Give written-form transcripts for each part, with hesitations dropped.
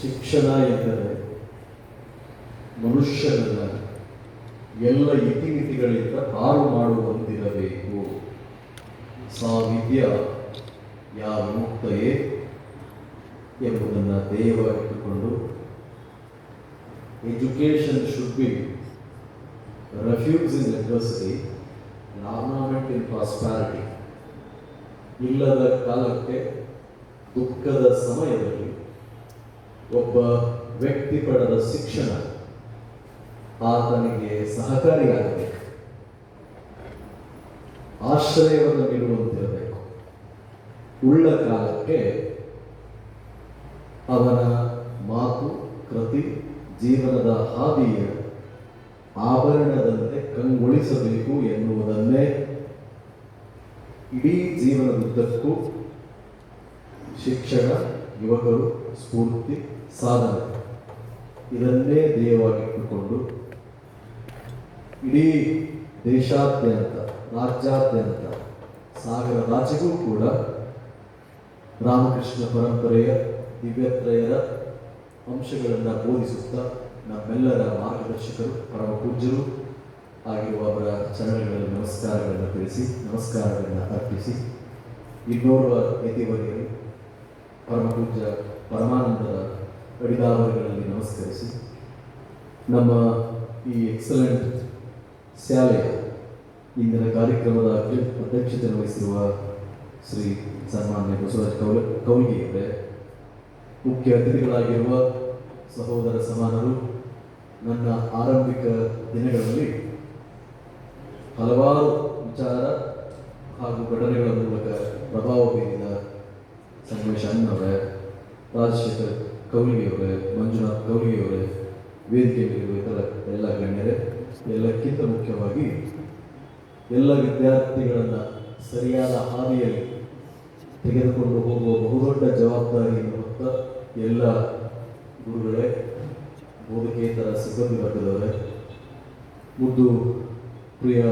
ಶಿಕ್ಷಣ ಎಂದರೆ ಮನುಷ್ಯನನ್ನ ಎಲ್ಲ ಇತಿಮಿತಿಗಳಿಂದ ಪಾರು ಮಾಡುವಂತಿರಬೇಕು. ಸಾ ವಿದ್ಯಾ ಯಾ ಮುಕ್ತಯೇ ಎಂಬುದನ್ನು ಧ್ಯೇಯವಾಗಿಟ್ಟುಕೊಂಡು education should be refuse in adversity and ornament in prosperity. ಇಲ್ಲದ ಕಾಲಕ್ಕೆ ದುಃಖದ ಸಮಯದಲ್ಲಿ ಒಬ್ಬ ವ್ಯಕ್ತಿ ಪಡೆದ ಶಿಕ್ಷಣ ಆತನಿಗೆ ಸಹಕಾರಿಯಾಗಬೇಕು, ಆಶ್ರಯವನ್ನು ನೀಡುವಂತಿರಬೇಕು. ಉಳ್ಳ ಕಾಲಕ್ಕೆ ಅವನ ಮಾತು ಕೃತಿ ಜೀವನದ ಹಾದಿಯ ಆಭರಣದಂತೆ ಕಂಗೊಳಿಸಬೇಕು ಎನ್ನುವುದನ್ನೇ ಇಡೀ ಜೀವನದುದ್ದಕ್ಕೂ ಶಿಕ್ಷಣ, ಯುವಕರು ಸ್ಫೂರ್ತಿ, ಸಾಧನೆ ಇದನ್ನೇ ಧ್ಯೇಯವಾಗಿಟ್ಟುಕೊಂಡು ಇಡೀ ದೇಶಾದ್ಯಂತ, ರಾಜ್ಯಾದ್ಯಂತ, ಸಾಗರ ರಾಜ್ಯಕ್ಕೂ ಕೂಡ ರಾಮಕೃಷ್ಣ ಪರಂಪರೆಯ ದಿವ್ಯತ್ರಯರ ಅಂಶಗಳನ್ನು ಬೋಧಿಸುತ್ತಾ ನಮ್ಮೆಲ್ಲರ ಮಾರ್ಗದರ್ಶಕರು, ಪರಮ ಪೂಜ್ಯರು ಆಗಿರುವ ಅವರ ಚರಣಗಳಲ್ಲಿ ನಮಸ್ಕಾರಗಳನ್ನು ಅರ್ಪಿಸಿ ಇನ್ನೋರ್ವ ಯತಿವರಿಯರು ಪರಮ ಪೂಜ್ಯ ಪರಮಾನಂದರ ಅಡಿದಾವರಿಗಳಲ್ಲಿ ನಮಸ್ಕರಿಸಿ ನಮ್ಮ ಈ ಎಕ್ಸಲೆಂಟ್ ಶಾಲೆಯ ಇಂದಿನ ಕಾರ್ಯಕ್ರಮದ ಅಧ್ಯಕ್ಷತೆ ವಹಿಸಿರುವ ಶ್ರೀ ಸನ್ಮಾನ್ಯ ಬಸವರಾಜ್ ಕೌಲ್ಗಿಯವರೇ, ಮುಖ್ಯ ಅತಿಥಿಗಳಾಗಿರುವ ಸಹೋದರ ಸಮಾನರು, ನನ್ನ ಆರಂಭಿಕ ದಿನಗಳಲ್ಲಿ ಹಲವಾರು ವಿಚಾರ ಹಾಗೂ ಘಟನೆಗಳ ಮೂಲಕ ಪ್ರಭಾವ ಬೀರಿದ ಸಂಗಮೇಶ್ ಅಣ್ಣವರೇ, ರಾಜಶೇಖರ್ ಕೌಲಿಗೆಯವರೇ, ಮಂಜುನಾಥ್ ಕೌಲಿಗೆಯವರೇ, ವೇದಿಕೆಯಲ್ಲಿರುವ ಇತರ ಎಲ್ಲ ಗಣ್ಯರೇ, ಎಲ್ಲಕ್ಕಿಂತ ಮುಖ್ಯವಾಗಿ ಎಲ್ಲ ವಿದ್ಯಾರ್ಥಿಗಳನ್ನು ಸರಿಯಾದ ಹಾದಿಯಲ್ಲಿ ತೆಗೆದುಕೊಂಡು ಹೋಗುವ ಬಹುದೊಡ್ಡ ಜವಾಬ್ದಾರಿಯನ್ನು ಹೊತ್ತ ಎಲ್ಲ ಗುರುಗಳೇ, ಬೋಧಕೇತರ ಸಿಬ್ಬಂದಿ ವರ್ಗದವರೇ, ಮುದ್ದು ಪ್ರಿಯ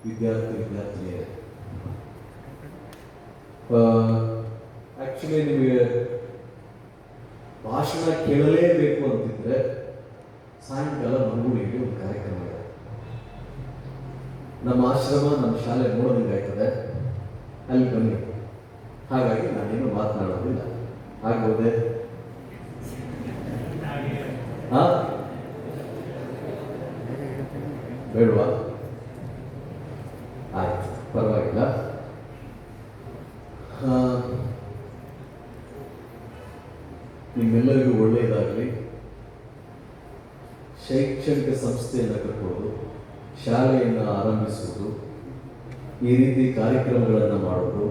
ವಿದ್ಯಾರ್ಥಿನಿಯರೇ, ಆಕ್ಚುಲಿ ನಿಮಗೆ ಭಾಷಣ ಕೇಳಲೇಬೇಕು ಅಂತಿದ್ರೆ ಸಾಯಂಕಾಲ ಮಂಗಳೂರಿಗೆ ಒಂದು ಕಾರ್ಯಕ್ರಮ ಇದೆ. ನಮ್ಮ ಆಶ್ರಮ, ನಮ್ಮ ಶಾಲೆ ನೋಡೋದಂಗಾಯ್ತದೆ, ಅಲ್ಲಿ ಬನ್ನಿ. ಹಾಗಾಗಿ ನಾನೇನು ಮಾತನಾಡೋದಿಲ್ಲ. ಆಗ್ಬೋದೆ? ಬೇಡವಾ? ಆಯ್ತು, ಪರವಾಗಿಲ್ಲ. ನಿಮ್ಮೆಲ್ಲರಿಗೂ ಒಳ್ಳೆಯದಾಗಲಿ. ಶೈಕ್ಷಣಿಕ ಸಂಸ್ಥೆಯನ್ನು ಕಟ್ಟೋದು, ಶಾಲೆಯನ್ನು ಆರಂಭಿಸುವುದು, ಈ ರೀತಿ ಕಾರ್ಯಕ್ರಮಗಳನ್ನು ಮಾಡೋದು,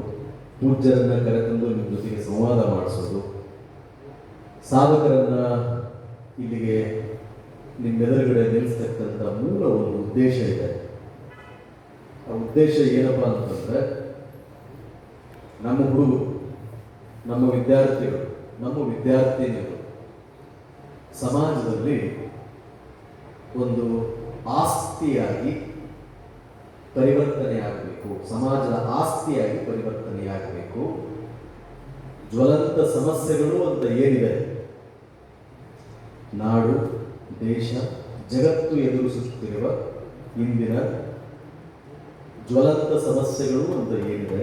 ಪೂಜ್ಯರನ್ನು ಕರೆತಂದು ನಿಮ್ಮ ಜೊತೆಗೆ ಸಂವಾದ ಮಾಡಿಸೋದು, ಸಾಧಕರನ್ನ ಇಲ್ಲಿಗೆ ನಿಮ್ಮೆದುರುಗಡೆ ನಿಲ್ಲಿಸ್ತಕ್ಕಂಥ ಮೂಲ ಒಂದು ಉದ್ದೇಶ ಇದೆ. ಆ ಉದ್ದೇಶ ಏನಪ್ಪ ಅಂತಂದ್ರೆ, ನಮ್ಮ ಹುಡುಗರು, ನಮ್ಮ ವಿದ್ಯಾರ್ಥಿಗಳು, ನಮ್ಮ ವಿದ್ಯಾರ್ಥಿನಿಯರು ಸಮಾಜದಲ್ಲಿ ಒಂದು ಆಸ್ತಿಯಾಗಿ ಪರಿವರ್ತನೆಯಾಗಬೇಕು, ಸಮಾಜದ ಆಸ್ತಿಯಾಗಿ ಪರಿವರ್ತನೆಯಾಗಬೇಕು. ಜ್ವಲಂತ ಸಮಸ್ಯೆಗಳು ಅಂತ ಏನಿದೆ, ನಾಡು, ದೇಶ, ಜಗತ್ತು ಎದುರಿಸುತ್ತಿರುವ ಇಂದಿನ ಜ್ವಲಂತ ಸಮಸ್ಯೆಗಳು ಅಂತ ಏನಿದೆ,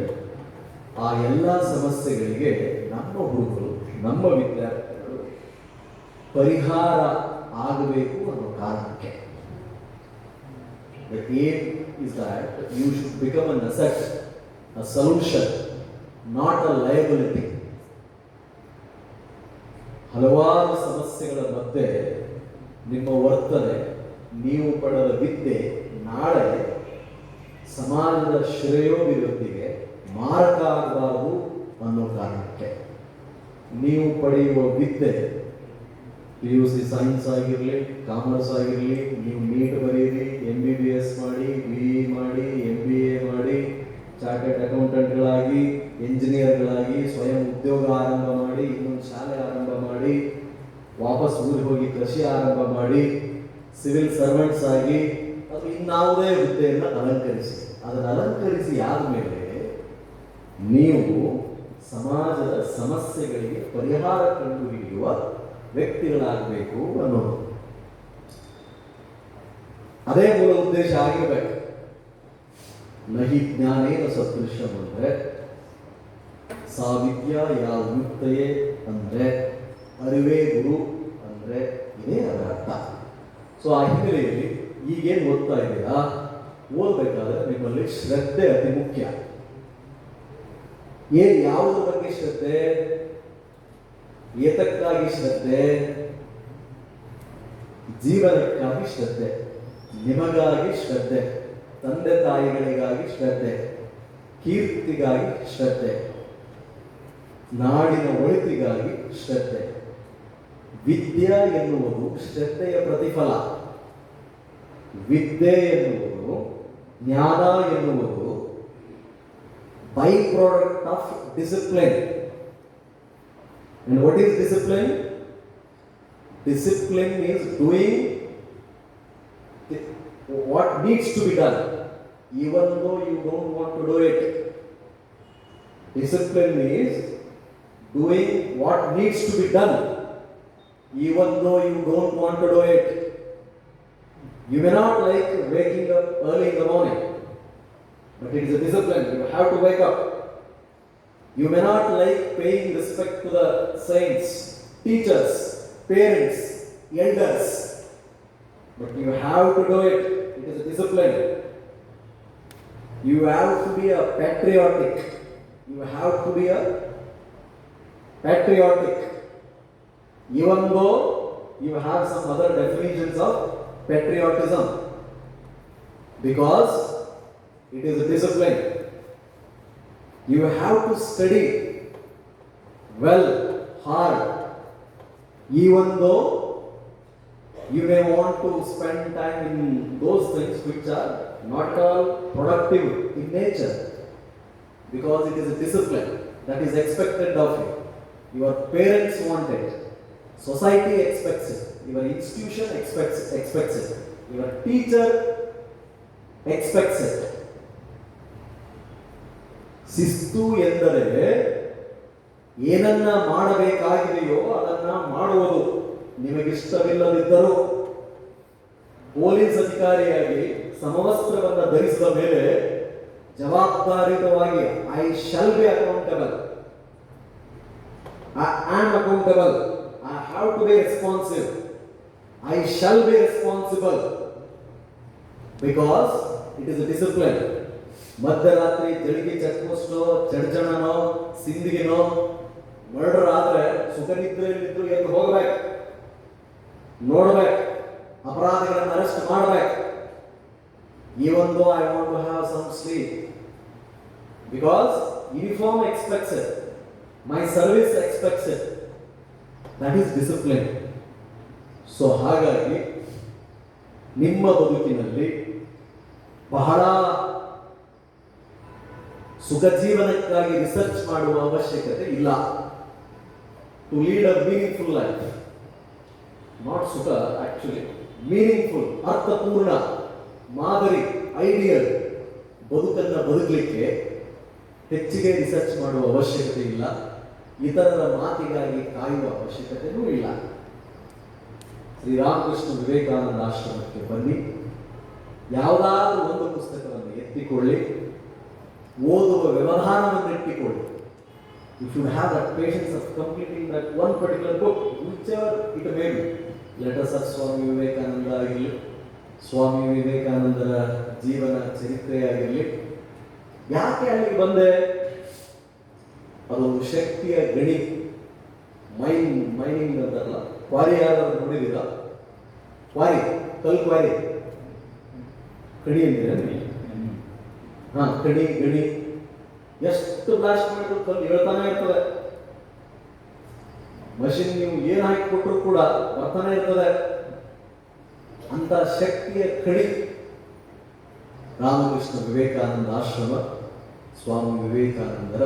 ಆ ಎಲ್ಲ ಸಮಸ್ಯೆಗಳಿಗೆ ನಮ್ಮ ಹುಡುಗರು, ನಮ್ಮ ವಿದ್ಯಾರ್ಥಿಗಳು ಪರಿಹಾರ ಆಗಬೇಕು ಅನ್ನೋ ಕಾರಣಕ್ಕೆ. The aim is that you should become an asset, a solution, not a liability. ಹಲವಾರು ಸಮಸ್ಯೆಗಳ ಮಧ್ಯೆ ನಿಮ್ಮ ವರ್ತನೆ, ನೀವು ಪಡೆದ ವಿದ್ಯೆ ನಾಳೆ ಸಮಾಜದ ಶ್ರೇಯೋಭಿವೃದ್ಧಿಗೆ ಮಾರಕ ಆಗಬಾರದು ಅನ್ನೋ ಕಾರಣಕ್ಕೆ ನೀವು ಪಡೆಯುವ ವಿದ್ಯೆ, PUC ಸೈನ್ಸ್ ಆಗಿರಲಿ, ಕಾಮರ್ಸ್ ಆಗಿರಲಿ, ನೀವು ನೀಟ್ ಬರೀರಿ, MBBS ಮಾಡಿ, BE ಮಾಡಿ, MBA ಮಾಡಿ, ಚಾರ್ಟೆಡ್ ಅಕೌಂಟೆಂಟ್ಗಳಾಗಿ, ಇಂಜಿನಿಯರ್ಗಳಾಗಿ, ಸ್ವಯಂ ಉದ್ಯೋಗ ಆರಂಭ ಮಾಡಿ, ಇನ್ನೊಂದು ಶಾಲೆ ಆರಂಭ ಮಾಡಿ, ವಾಪಸ್ ಊರಿಗೆ ಹೋಗಿ ಕೃಷಿ ಆರಂಭ ಮಾಡಿ, ಸಿವಿಲ್ ಸರ್ವೆಂಟ್ಸ್ ಆಗಿ, ಅದು ಇನ್ನಾವುದೇ ಹುದ್ದೆಯನ್ನು ಅಲಂಕರಿಸಿ. ಅದನ್ನು ಅಲಂಕರಿಸಿ ಆದಮೇಲೆ ನೀವು ಸಮಾಜದ ಸಮಸ್ಯೆಗಳಿಗೆ ಪರಿಹಾರ ಕಂಡುಹಿಡಿಯುವ ವ್ಯಕ್ತಿಗಳಾಗಬೇಕು ಅನ್ನೋದು. ಅದೇ ಮೂಲ ಉದ್ದೇಶ ಆಗಿರ್ಬೇಕು. ನಹಿ ಜ್ಞಾನೇನ ಸದೃಶ್ಯಂ ಅಂದ್ರೆ ಸಾವಿದ್ಯಾ ಯಾವ ಯುಕ್ತಯೇ ಅಂದ್ರೆ ಅರಿವೇ ಗುರು ಅಂದ್ರೆ ಇದೇ ಅದರ ಅರ್ಥ. ಸೊ ಆ ಹಿನ್ನೆಲೆಯಲ್ಲಿ ಈಗೇನು ಓದ್ತಾ ಇದ್ದೀರಾ, ಓದಬೇಕಾದ್ರೆ ನಿಮ್ಮಲ್ಲಿ ಶ್ರದ್ಧೆ ಅತಿ ಮುಖ್ಯ. ಯಾವುದ್ರ ಬಗ್ಗೆ ಶ್ರದ್ಧೆ? ಏತಕ್ಕಾಗಿ ಶ್ರದ್ಧೆ? ಜೀವನಕ್ಕಾಗಿ ಶ್ರದ್ಧೆ, ನಿಮಗಾಗಿ ಶ್ರದ್ಧೆ, ತಂದೆ ತಾಯಿಗಳಿಗಾಗಿ ಶ್ರದ್ಧೆ, ಕೀರ್ತಿಗಾಗಿ ಶ್ರದ್ಧೆ, ನಾಡಿನ ಒಳಿತಿಗಾಗಿ ಶ್ರದ್ಧೆ. ವಿದ್ಯೆ ಎನ್ನುವುದು ಶ್ರದ್ಧೆಯ ಪ್ರತಿಫಲ. ವಿದ್ಯೆ ಎನ್ನುವುದು, ಜ್ಞಾನ ಎನ್ನುವುದು by product of discipline. And what is discipline? Discipline is doing what needs to be done, even though you don't want to do it. Discipline is doing what needs to be done, even though you don't want to do it. You may not like waking up early in the morning, but it is a discipline. You have to wake up. You may not like paying respect to the saints, teachers, parents, elders, but you have to do it. It is a discipline. You have to be a patriotic. You have to be a patriotic, even though you have some other definitions of patriotism, because it is a discipline. You have to study well, hard, even though you may want to spend time in those things which are not all productive in nature, because it is a discipline that is expected of you. Your parents want it, society expects it, your institution expects it, your teacher expects it. ಶಿಸ್ತು ಎಂದರೆ ಏನನ್ನ ಮಾಡಬೇಕಾಗಿದೆಯೋ ಅದನ್ನ ಮಾಡುವುದು. ನಿಮಗಿಷ್ಟವಿಲ್ಲದಿದ್ದರೂ police ಅಧಿಕಾರಿಯಾಗಿ ಸಮವಸ್ತ್ರವನ್ನು ಧರಿಸಿದ ಮೇಲೆ ಜವಾಬ್ದಾರಿತವಾಗಿ I shall be accountable, I am accountable, I have to be responsive, I shall be responsible, because it is a discipline. ಮಧ್ಯರಾತ್ರಿ ಜಳಿಗೆ ಚೆಕ್ ಪೋಸ್ಟೋ, ಚಡ್ಜಣನೋ, ಸಿಂದಿಗೆನೋ ಮರ್ಡರ್ ಆದ್ರೆ ಸುಖನಿದ್ರೆಯಲ್ಲಿದ್ದು ಎದ್ದು ಹೋಗ್ಬೇಕು, ನೋಡ್ಬೇಕು, ಅಪರಾಧಿಗಳನ್ನು ಅರೆಸ್ಟ್ ಮಾಡ್ಬೇಕು. Even though I want to have some sleep, because uniform expects it, my service expects it. That is discipline. So ಹಾಗಾಗಿ ನಿಮ್ಮ ಬದುಕಿನಲ್ಲಿ ಬಹಳ ಸುಖ ಜೀವನಕ್ಕಾಗಿ ರಿಸರ್ಚ್ ಮಾಡುವ ಅವಶ್ಯಕತೆ ಇಲ್ಲ. To lead a meaningful life, not ಸುಖ, ಆಕ್ಚುಲಿ ಮೀನಿಂಗ್ಫುಲ್, ಅರ್ಥಪೂರ್ಣ, ಮಾದರಿ, ಐಡಿಯಲ್ ಬದುಕನ್ನು ಬದುಕಲಿಕ್ಕೆ ಹೆಚ್ಚಿಗೆ ರಿಸರ್ಚ್ ಮಾಡುವ ಅವಶ್ಯಕತೆ ಇಲ್ಲ. ಇತರರ ಮಾತಿಗಾಗಿ ಕಾಯುವ ಅವಶ್ಯಕತೆಯೂ ಇಲ್ಲ. ಶ್ರೀರಾಮಕೃಷ್ಣ ವಿವೇಕಾನಂದ ಆಶ್ರಮಕ್ಕೆ ಬನ್ನಿ, ಯಾವುದಾದ್ರೂ ಒಂದು ಪುಸ್ತಕವನ್ನು ಎತ್ತಿಕೊಳ್ಳಿ, ಓದುವ ವ್ಯವಧಾನವನ್ನು ಇಟ್ಟುಕೊಳ್ಳಿ. You should have that patience of completing that one particular book, whichever it may be. Let us have Swami Vivekananda ಆಗಿರಲಿ, ಸ್ವಾಮಿ ವಿವೇಕಾನಂದರ ಜೀವನ ಚರಿತ್ರೆ ಆಗಿರಲಿ. ಯಾಕೆ ಅಲ್ಲಿಗೆ ಬಂದೆ? ಅದೊಂದು ಶಕ್ತಿಯ ಗಣಿ, ಮೈನಿಂಗ್ ಅಂತಾರಲ್ಲ, ಕ್ವಾರಿ ಯಾರಾದ್ರೂ ನೋಡಿದಿರ? ಕ್ವಾರಿ, ಕಲ್ ಕ್ವಾರಿ, ಕಡಿ ಅಂತೀರ? ಕಡಿ ಗಣಿ, ಎಷ್ಟು ಬ್ಲಾಸ್ಟ್ ಮಾಡಿದ್ರು ಕಲ್ಲು ಹೇಳ್ತಾನೆ ಇರ್ತದೆ. ಮಷಿನ್ ನೀವು ಏನು ಹಾಕಿಕೊಟ್ರು ಕೂಡ ಬರ್ತಾನೆ ಇರ್ತದೆ. ಅಂತ ಶಕ್ತಿಯ ಕಡಿ ರಾಮಕೃಷ್ಣ ವಿವೇಕಾನಂದ ಆಶ್ರಮ, ಸ್ವಾಮಿ ವಿವೇಕಾನಂದರ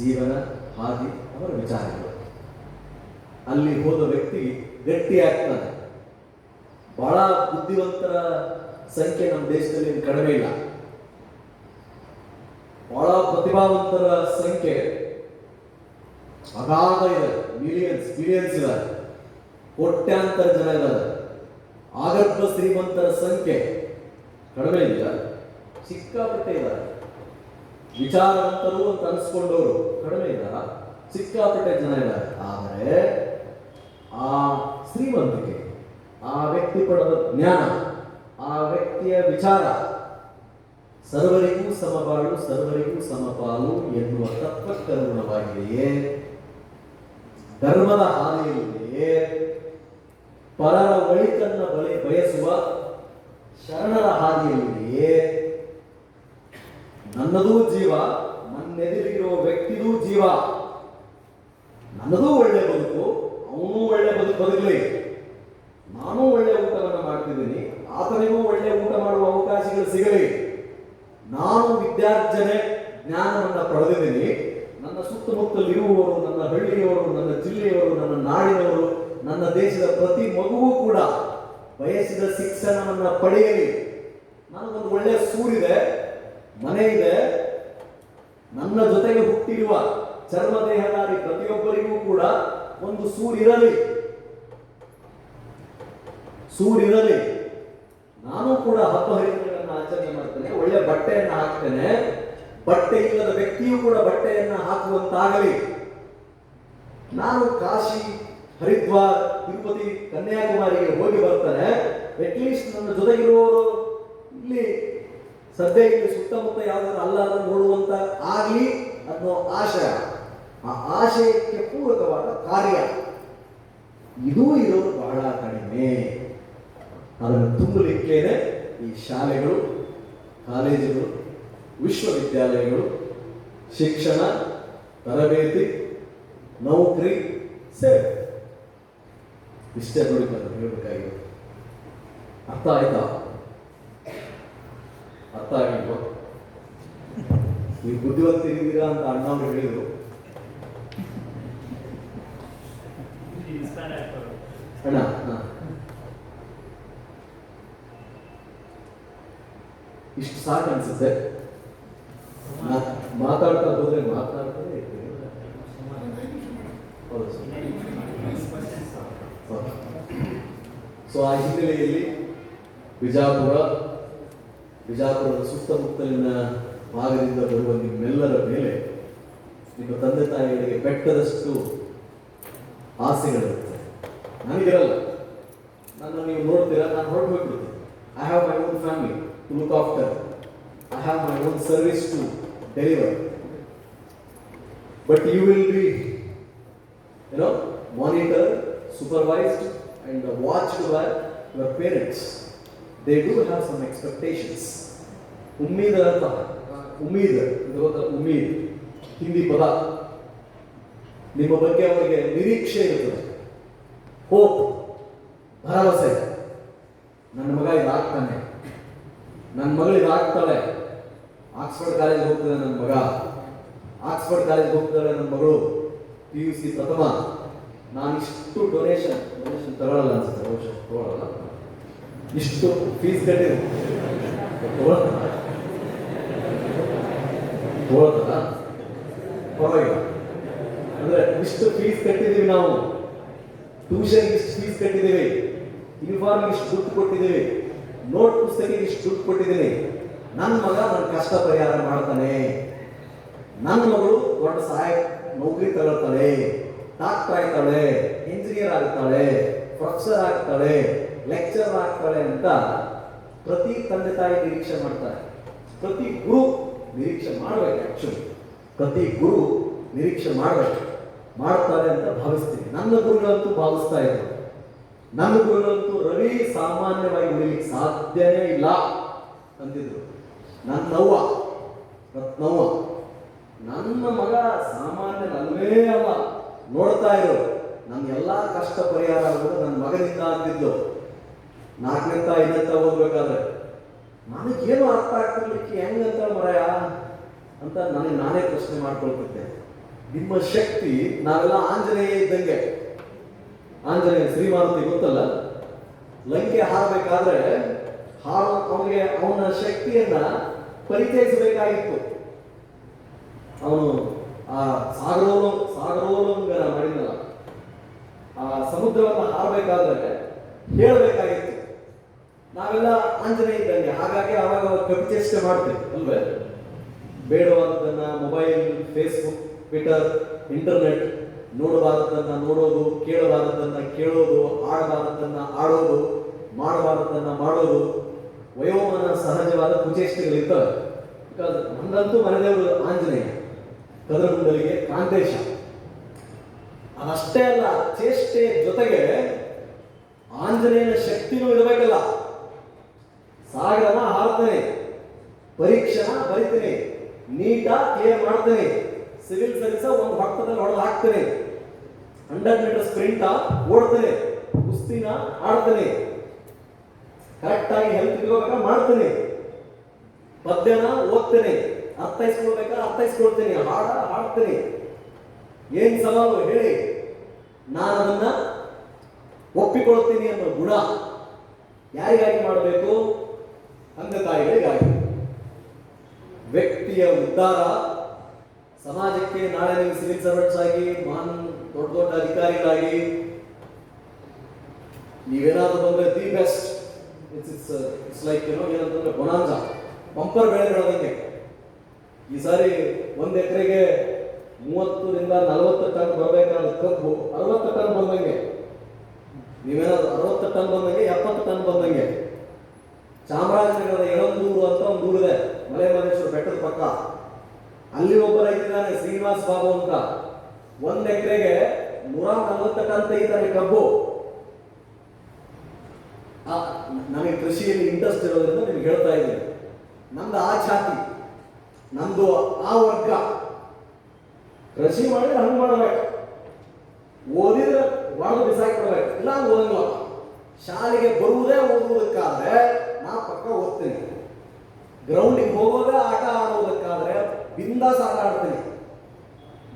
ಜೀವನ ಹಾದಿ, ಅವರ ವಿಚಾರಗಳು. ಅಲ್ಲಿ ಹೋದ ವ್ಯಕ್ತಿ ಗಟ್ಟಿಯಾಗ್ತಾನೆ. ಬಹಳ ಬುದ್ಧಿವಂತರ ಸಂಖ್ಯೆ ನಮ್ಮ ದೇಶದಲ್ಲಿ ಕಡಿಮೆ ಇಲ್ಲ. ಬಹಳ ಪ್ರತಿಭಾವಂತರ ಸಂಖ್ಯೆ ಅಗಾಧ ಇದೆ, ಮಿಲಿಯನ್ಸ್ ಬಿಲಿಯನ್ಸ್ ಇದ್ದಾರೆ, ಕೋಟ್ಯಾಂತರ ಜನ ಇದ್ದಾರೆ. ಆಗರ್ಭ ಶ್ರೀಮಂತರ ಸಂಖ್ಯೆ ಕಡಿಮೆ ಇಲ್ಲ, ಸಿಕ್ಕಾಪಟ್ಟೆ ಇದ್ದಾರೆ. ವಿಚಾರವಂತರು ಅಂತ ಅನಿಸ್ಕೊಂಡವರು ಕಡಿಮೆ ಇದ್ದಾರ, ಸಿಕ್ಕಾಪಟ್ಟೆ ಜನ ಇದ್ದಾರೆ. ಆದರೆ ಆ ಶ್ರೀಮಂತಿಕೆ, ಆ ವ್ಯಕ್ತಿ ಪಡೆದ ಜ್ಞಾನ, ಆ ವ್ಯಕ್ತಿಯ ವಿಚಾರ ಸರ್ವರಿಗೂ ಸಮಬಾಳು ಸರ್ವರಿಗೂ ಸಮಪಾಲು ಎನ್ನುವ ತತ್ವಕ್ಕನುಗುಣವಾಗಿದೆಯೇ? ಧರ್ಮದ ಹಾದಿಯಲ್ಲಿದೆಯೇ? ಪರರ ಒಳಿತನ್ನ ಬಯಸುವ ಶರಣರ ಹಾದಿಯಲ್ಲಿದೆಯೇ? ನನ್ನದೂ ಜೀವ, ನನ್ನೆದುರಿಗಿರೋ ವ್ಯಕ್ತಿದೂ ಜೀವ, ನನ್ನದೂ ಒಳ್ಳೆ ಬದುಕು, ಅವನೂ ಒಳ್ಳೆ ಬದುಕಲಿ, ನಾನು ಒಳ್ಳೆ ಊಟವನ್ನು ಮಾಡ್ತಿದ್ದೀನಿ, ಆತನಿಗೂ ಒಳ್ಳೆ ಊಟ ಮಾಡುವ ಅವಕಾಶಗಳು ಸಿಗಲಿ, ನಾನು ವಿದ್ಯಾರ್ಜನೆ ಜ್ಞಾನವನ್ನು ಪಡೆದಿದ್ದೀನಿ, ನನ್ನ ಸುತ್ತಮುತ್ತಲಿರುವವರು, ನನ್ನ ಹಳ್ಳಿಯವರು, ನನ್ನ ಜಿಲ್ಲೆಯವರು, ನನ್ನ ನಾಡಿನವರು, ನನ್ನ ದೇಶದ ಪ್ರತಿ ಮಗುವೂ ಕೂಡ ಬಯಸಿದ ಶಿಕ್ಷಣವನ್ನು ಪಡೆಯಲಿ. ನನಗೊಂದು ಒಳ್ಳೆಯ ಸೂರಿದೆ, ಮನೆ ಇದೆ, ನನ್ನ ಜೊತೆಗೆ ಹುಟ್ಟಿರುವ ಚರ್ಮ ದೇಹಧಾರಿ ಪ್ರತಿಯೊಬ್ಬರಿಗೂ ಕೂಡ ಒಂದು ಸೂರಿರಲಿ. ನಾನು ಕೂಡ ಹಬ್ಬ ಹರಿದಿನಗಳನ್ನು ಆಚರಣೆ ಮಾಡ್ತೇನೆ, ಒಳ್ಳೆ ಬಟ್ಟೆಯನ್ನು ಹಾಕ್ತೇನೆ, ಬಟ್ಟೆ ಇಲ್ಲದ ವ್ಯಕ್ತಿಯೂ ಕೂಡ ಬಟ್ಟೆಯನ್ನು ಹಾಕುವಂತಾಗಲಿ. ನಾನು ಕಾಶಿ, ಹರಿದ್ವಾರ್, ತಿರುಪತಿ, ಕನ್ಯಾಕುಮಾರಿಗೆ ಹೋಗಿ ಬರ್ತಾನೆ, ಅಟ್ಲೀಸ್ಟ್ ನನ್ನ ಜೊತೆಗಿರುವವರು ಇಲ್ಲಿ ಸದ್ಯ ಇಲ್ಲಿ ಸುತ್ತಮುತ್ತ ಯಾವ್ದಾದ್ರು ಅಲ್ಲಾದ್ರೂ ನೋಡುವಂತ ಆಗಲಿ ಅನ್ನೋ ಆಶಯ, ಆ ಆಶಯಕ್ಕೆ ಪೂರಕವಾದ ಕಾರ್ಯ ಇದೂ ಇರೋದು ಬಹಳ ಕಡಿಮೆ. ಅದನ್ನು ತುಂಬಲಿಕ್ಕೇನೆ ಈ ಶಾಲೆಗಳು, ಕಾಲೇಜುಗಳು, ವಿಶ್ವವಿದ್ಯಾಲಯಗಳು, ಶಿಕ್ಷಣ, ತರಬೇತಿ, ನೌಕರಿ ಸೇವೆ, ಇಷ್ಟೇ ಹೇಳಬೇಕಾಗಿರೋದು. ಅರ್ಥ ಆಯ್ತಾ? ಅರ್ಥ ಆಗಿಲ್ವ? ನೀವು ಬುದ್ಧಿವಂತಿದ್ದೀರಾ ಅಂತ ಅಣ್ಣವ್ರು ಹೇಳಿದ್ರು. ಅಣ್ಣ ಇಷ್ಟು ಸಾಕು ಅನ್ಸುತ್ತೆ. ಮಾತಾಡ್ತಾ ಹೋದ್ರೆ ಮಾತಾಡ್ತಾನೆ ಇರ್ತೀವಿ. ಸೊ ಆ ಹಿನ್ನೆಲೆಯಲ್ಲಿ ವಿಜಾಪುರದ ಸುತ್ತಮುತ್ತಲಿನ ಭಾಗದಿಂದ ಬರುವ ನಿಮ್ಮೆಲ್ಲರ ಮೇಲೆ, ನಿಮ್ಮ ತಂದೆ ತಾಯಿಗಳಿಗೆ ಬೆಟ್ಟದಷ್ಟು ಆಸೆಗಳಿರುತ್ತೆ. ನನಗಿರಲ್ಲ, ನನ್ನ ನೀವು ನೋಡ್ತೀರಾ, ನಾನು ಹೊರಟು ಹೋಗ್ಬಿಡ್ತೀನಿ. I have my own family to look after. I have my own service to deliver. But you will be, monitored, supervised, and watched by your parents. They do have some expectations. ಉಮ್ಮೀದ್ ಹಿಂದಿ ಪದ. ನಿಮ್ಮ ಬಗ್ಗೆ ಅವರಿಗೆ ನಿರೀಕ್ಷೆ ಇರುತ್ತದೆ, hope, ಭರವಸೆ. ನನ್ನ ಮಗ ಇದಾಗ್ತಾನೆ, ನನ್ನ ಮಗಳು ಇದಾಗ್ತಾಳೆ, ಆಕ್ಸ್ಫರ್ಡ್ ಕಾಲೇಜ್ ಹೋಗ್ತದೆ ನನ್ನ ಮಗ, ಆಕ್ಸ್ಫರ್ಡ್ ಕಾಲೇಜ್ ಹೋಗ್ತಾಳೆ ನನ್ನ ಮಗಳು, PUC ಪ್ರಥಮ. ನಾನು ಇಷ್ಟು ಡೊನೇಷನ್ ತಗೊಳ್ಳಲ್ಲ ಅನ್ಸುತ್ತೆ, ಬಹುಶಃ ತಗೊಳ್ಳಲ್ಲ, ಇಷ್ಟು ಫೀಸ್ ಕಟ್ಟಿದೆ, ತಗೊಳ್ತಾರ ಪರವಾಗಿಲ್ಲ. ಅಂದ್ರೆ ಇಷ್ಟು ಫೀಸ್ ಕಟ್ಟಿದ್ದೀವಿ ನಾವು, ಟ್ಯೂಷನ್ ಇಷ್ಟು ಫೀಸ್ ಕಟ್ಟಿದ್ದೀವಿ, ಯೂನಿಫಾರ್ಮ್ ಇಷ್ಟು ದುಡ್ಡು ಕೊಟ್ಟಿದ್ದೀವಿ, ನೋಟ್ ಪುಸ್ತಕಕ್ಕೆ ಇಷ್ಟು ದುಡ್ಡು ಕೊಟ್ಟಿದ್ದೀನಿ. ನನ್ನ ಮಗ ನನ್ನ ಕಷ್ಟ ಪರಿಹಾರ ಮಾಡ್ತಾನೆ, ನನ್ನ ಮಗಳು ದೊಡ್ಡ ಸಹಾಯ ನೌಕರಿ ತಗೊಳ್ತಾಳೆ, ಡಾಕ್ಟರ್ ಆಗ್ತಾಳೆ, ಇಂಜಿನಿಯರ್ ಆಗ್ತಾಳೆ, ಪ್ರೊಫೆಸರ್ ಆಗ್ತಾಳೆ, ಲೆಕ್ಚರರ್ ಆಗ್ತಾಳೆ ಅಂತ ಪ್ರತಿ ತಂದೆ ತಾಯಿ ನಿರೀಕ್ಷೆ ಮಾಡ್ತಾರೆ. ಪ್ರತಿ ಗುರು ನಿರೀಕ್ಷೆ ಮಾಡಬೇಕು. ಆಕ್ಚುಲಿ ಪ್ರತಿ ಗುರು ನಿರೀಕ್ಷೆ ಮಾಡ್ತಾರೆ ಅಂತ ಭಾವಿಸ್ತೀನಿ. ನನ್ನ ಗುರುಗಳಂತೂ ಭಾವಿಸ್ತಾ ಇದ್ರು. ನನ್ನ ಗುರುಗಳಂತೂ ರವಿ ಸಾಮಾನ್ಯವಾಗಿ ಉಳಿಲಿಕ್ಕೆ ಸಾಧ್ಯನೇ ಇಲ್ಲ ಅಂದಿದ್ರು. ನನ್ನವ್ವ ರತ್ನವ್ವ, ನನ್ನ ಮಗ ಸಾಮಾನ್ಯನಲ್ಲೇ ಅಲ್ಲ, ನೋಡ್ತಾ ಇರೋ ನನ್ನ ಎಲ್ಲಾ ಕಷ್ಟ ಪರಿಹಾರ ಆಗೋದು ನನ್ನ ಮಗನಿಂದ ಅಂತಿದ್ದು. 4ನೇಂತ 5ನೇಂತ ಓದ್ಬೇಕಾದ್ರೆ ನನಗೇನು ಅರ್ಥ ಆಗ್ತಿರ್ಲಿಕ್ಕೆ ಹೆಂಗಂತ ಮರಯ ಅಂತ ನನಗೆ ನಾನೇ ಪ್ರಶ್ನೆ ಮಾಡ್ಕೊಳ್ತಿದ್ದೆ. ನಿಮ್ಮ ಶಕ್ತಿ, ನಾವೆಲ್ಲ ಆಂಜನೇಯ ಇದ್ದಂಗೆ. ಆಂಜನೇಯ ಶ್ರೀಮಾರುತಿ ಗೊತ್ತಲ್ಲ, ಲಂಕೆ ಹಾರಬೇಕಾದ್ರೆ ಅವನಿಗೆ ಅವನ ಶಕ್ತಿಯನ್ನ ಪರಿಚಯಿಸಬೇಕಾಗಿತ್ತು. ಅವನು ಆ ಸಾಗರೋಲ್ಲಂಘನ ಮಾಡಿದ್ನಲ್ಲ, ಆ ಸಮುದ್ರವನ್ನು ಹಾರಬೇಕಾದ್ರೆ ಹೇಳಬೇಕಾಗಿತ್ತು. ನಾವೆಲ್ಲ ಆಂಜನೇಯ ಇದ್ದಂಗೆ, ಹಾಗಾಗಿ ಆವಾಗ ಕಪಿಚೇಷ್ಟೆ ಮಾಡ್ತೀವಿ ಅಲ್ವೇ? ಬೇಡವಾದದ್ದನ್ನ ಮೊಬೈಲ್, ಫೇಸ್ಬುಕ್, ಟ್ವಿಟರ್, ಇಂಟರ್ನೆಟ್, ನೋಡಬಾರದನ್ನ ನೋಡೋದು, ಕೇಳಬಾರದನ್ನ ಕೇಳೋದು, ಆಡಬಾರದನ್ನ ಆಡೋದು, ಮಾಡಬಾರದನ್ನ ಮಾಡೋದು, ವಯೋಮಾನ ಸಹಜವಾದ ಕುಚೇಷ್ಟೆಗಳಿರ್ತವೆ. ಬಿಕಾಸ್ ನಮ್ದಂತೂ ಮನೆದೇವರು ಆಂಜನೇಯ, ಕದರಗುಂಡಲಿಗೆ ಕಾಂತೇಶ. ಅದಷ್ಟೇ ಅಲ್ಲ, ಚೇಷ್ಟೆ ಜೊತೆಗೆ ಆಂಜನೇಯನ ಶಕ್ತಿನೂ ಇರಬೇಕಲ್ಲ. ಸಾಗರನ ಹಾರ್ತಾನೆ, ಪರೀಕ್ಷೆನ ಬರಿತೇನೆ, ನೀಟಾ ಕ್ಲಿಯರ್ ಮಾಡ್ತೇನೆ, ಸಿವಿಲ್ ಸರ್ವಿಸ್ ಒಂದು ಭಕ್ತದಲ್ಲಿ ಹೊಡೆದು ಹಾಕ್ತೇನೆ, 100 ಮೀಟರ್ ಸ್ಪ್ರಿಂಟ್ ಓಡ್ತೇನೆ, ಕುಸ್ತಿನ ಆಡ್ತೇನೆ, ಕರೆಕ್ಟ್ ಆಗಿ ಹೆಲ್ತ್ ಇರೋಬೇಕಾ ಮಾಡ್ತೇನೆ, ಪದ್ಯನ ಓದ್ತೇನೆ, ಅರ್ಥೈಸ್ಕೊಳ್ತೇನೆ, ಹಾಡ್ತೇನೆ. ಏನ್ ಸವಾಲು ಹೇಳಿ, ನಾನು ಅದನ್ನ ಒಪ್ಪಿಕೊಳ್ತೀನಿ ಅನ್ನೋ ಗುಣ ಯಾರಿಗಾಗಿ ಮಾಡಬೇಕು? ತಂದೆ ತಾಯಿಗಳಿಗಾಗಿ. ವ್ಯಕ್ತಿಯ ಉದ್ಧಾರ, ಸಮಾಜಕ್ಕೆ ನಾಳೆ ನೀವು ಸಿವಿಲ್ ಸರ್ವೆಂಟ್ಸ್ ಆಗಿ, ಮಹಾನ್ ದೊಡ್ಡ ದೊಡ್ಡ ಅಧಿಕಾರಿಗಳಾಗಿ ನೀವೇನಾದ್ರೂ ಬಂದ್ರೆ ದಿ ಬೆಸ್ಟ್. ಇಟ್ಸ್ ಲೈಕ್ ಏನಂತಂದ್ರೆ ಬೊನಾಂಜಾ, ಬಂಪರ್ ಬೆಳೆ ಬೆಳೆದಂಗೆ. ಈ ಸಾರಿ 1 ಎಕರೆಗೆ 30 ರಿಂದ 40 ಟನ್ ಬರಬೇಕಾದ ಕಬ್ಬು 60 ಟನ್ ಬಂದಂಗೆ, ನೀವೇನಾದ್ರು 60 ಟನ್ ಬಂದಂಗೆ, 70 ಟನ್ ಬಂದಂಗೆ. ಚಾಮರಾಜನಗರದ ಯಳಂದೂರು ಅಂತ ಒಂದು ಊರಿದೆ, ಮಲೆಮಹದೇಶ್ವರ ಬೆಟ್ಟದ ಪಕ್ಕ. ಅಲ್ಲಿ ಒಬ್ಬ ರೈತನಾನೆ, ಶ್ರೀನಿವಾಸ್ ಬಾಬು ಅಂತ. 1 ಎಕರೆಗೆ 140 ಟನ್ ತೆಗಿತಾನೆ ಕಬ್ಬು. ನನಗೆ ಕೃಷಿಯಲ್ಲಿ ಇಂಟ್ರೆಸ್ಟ್ ಇರೋದ್ರಿಂದ ನಿಮ್ಗೆ ಹೇಳ್ತಾ ಇದ್ದೀನಿ. ನಮ್ದು ಆ ಛಾತಿ, ನಮ್ದು ಆ ವರ್ಗ. ಕೃಷಿ ಮಾಡಿದ್ರೆ ಹಂಗೆ ಮಾಡಬೇಕು, ಓದಿದ್ರೆ ಒಡೆದು ಬಿಸಾಕಿಬಿಡ್ಬೇಕು, ಇಲ್ಲ ಓದಂಗಿಲ್ಲ. ಶಾಲೆಗೆ ಬರುವುದೇ ಓದುವುದಕ್ಕಾದ್ರೆ ನಾ ಪಕ್ಕ ಓದ್ತೀನಿ, ಗ್ರೌಂಡಿಗೆ ಹೋಗೋದೇ ಆಟ ಆಡೋದಕ್ಕಾದ್ರೆ ಬಿಂದಾಸ್ ಆಟ ಆಡ್ತೀನಿ,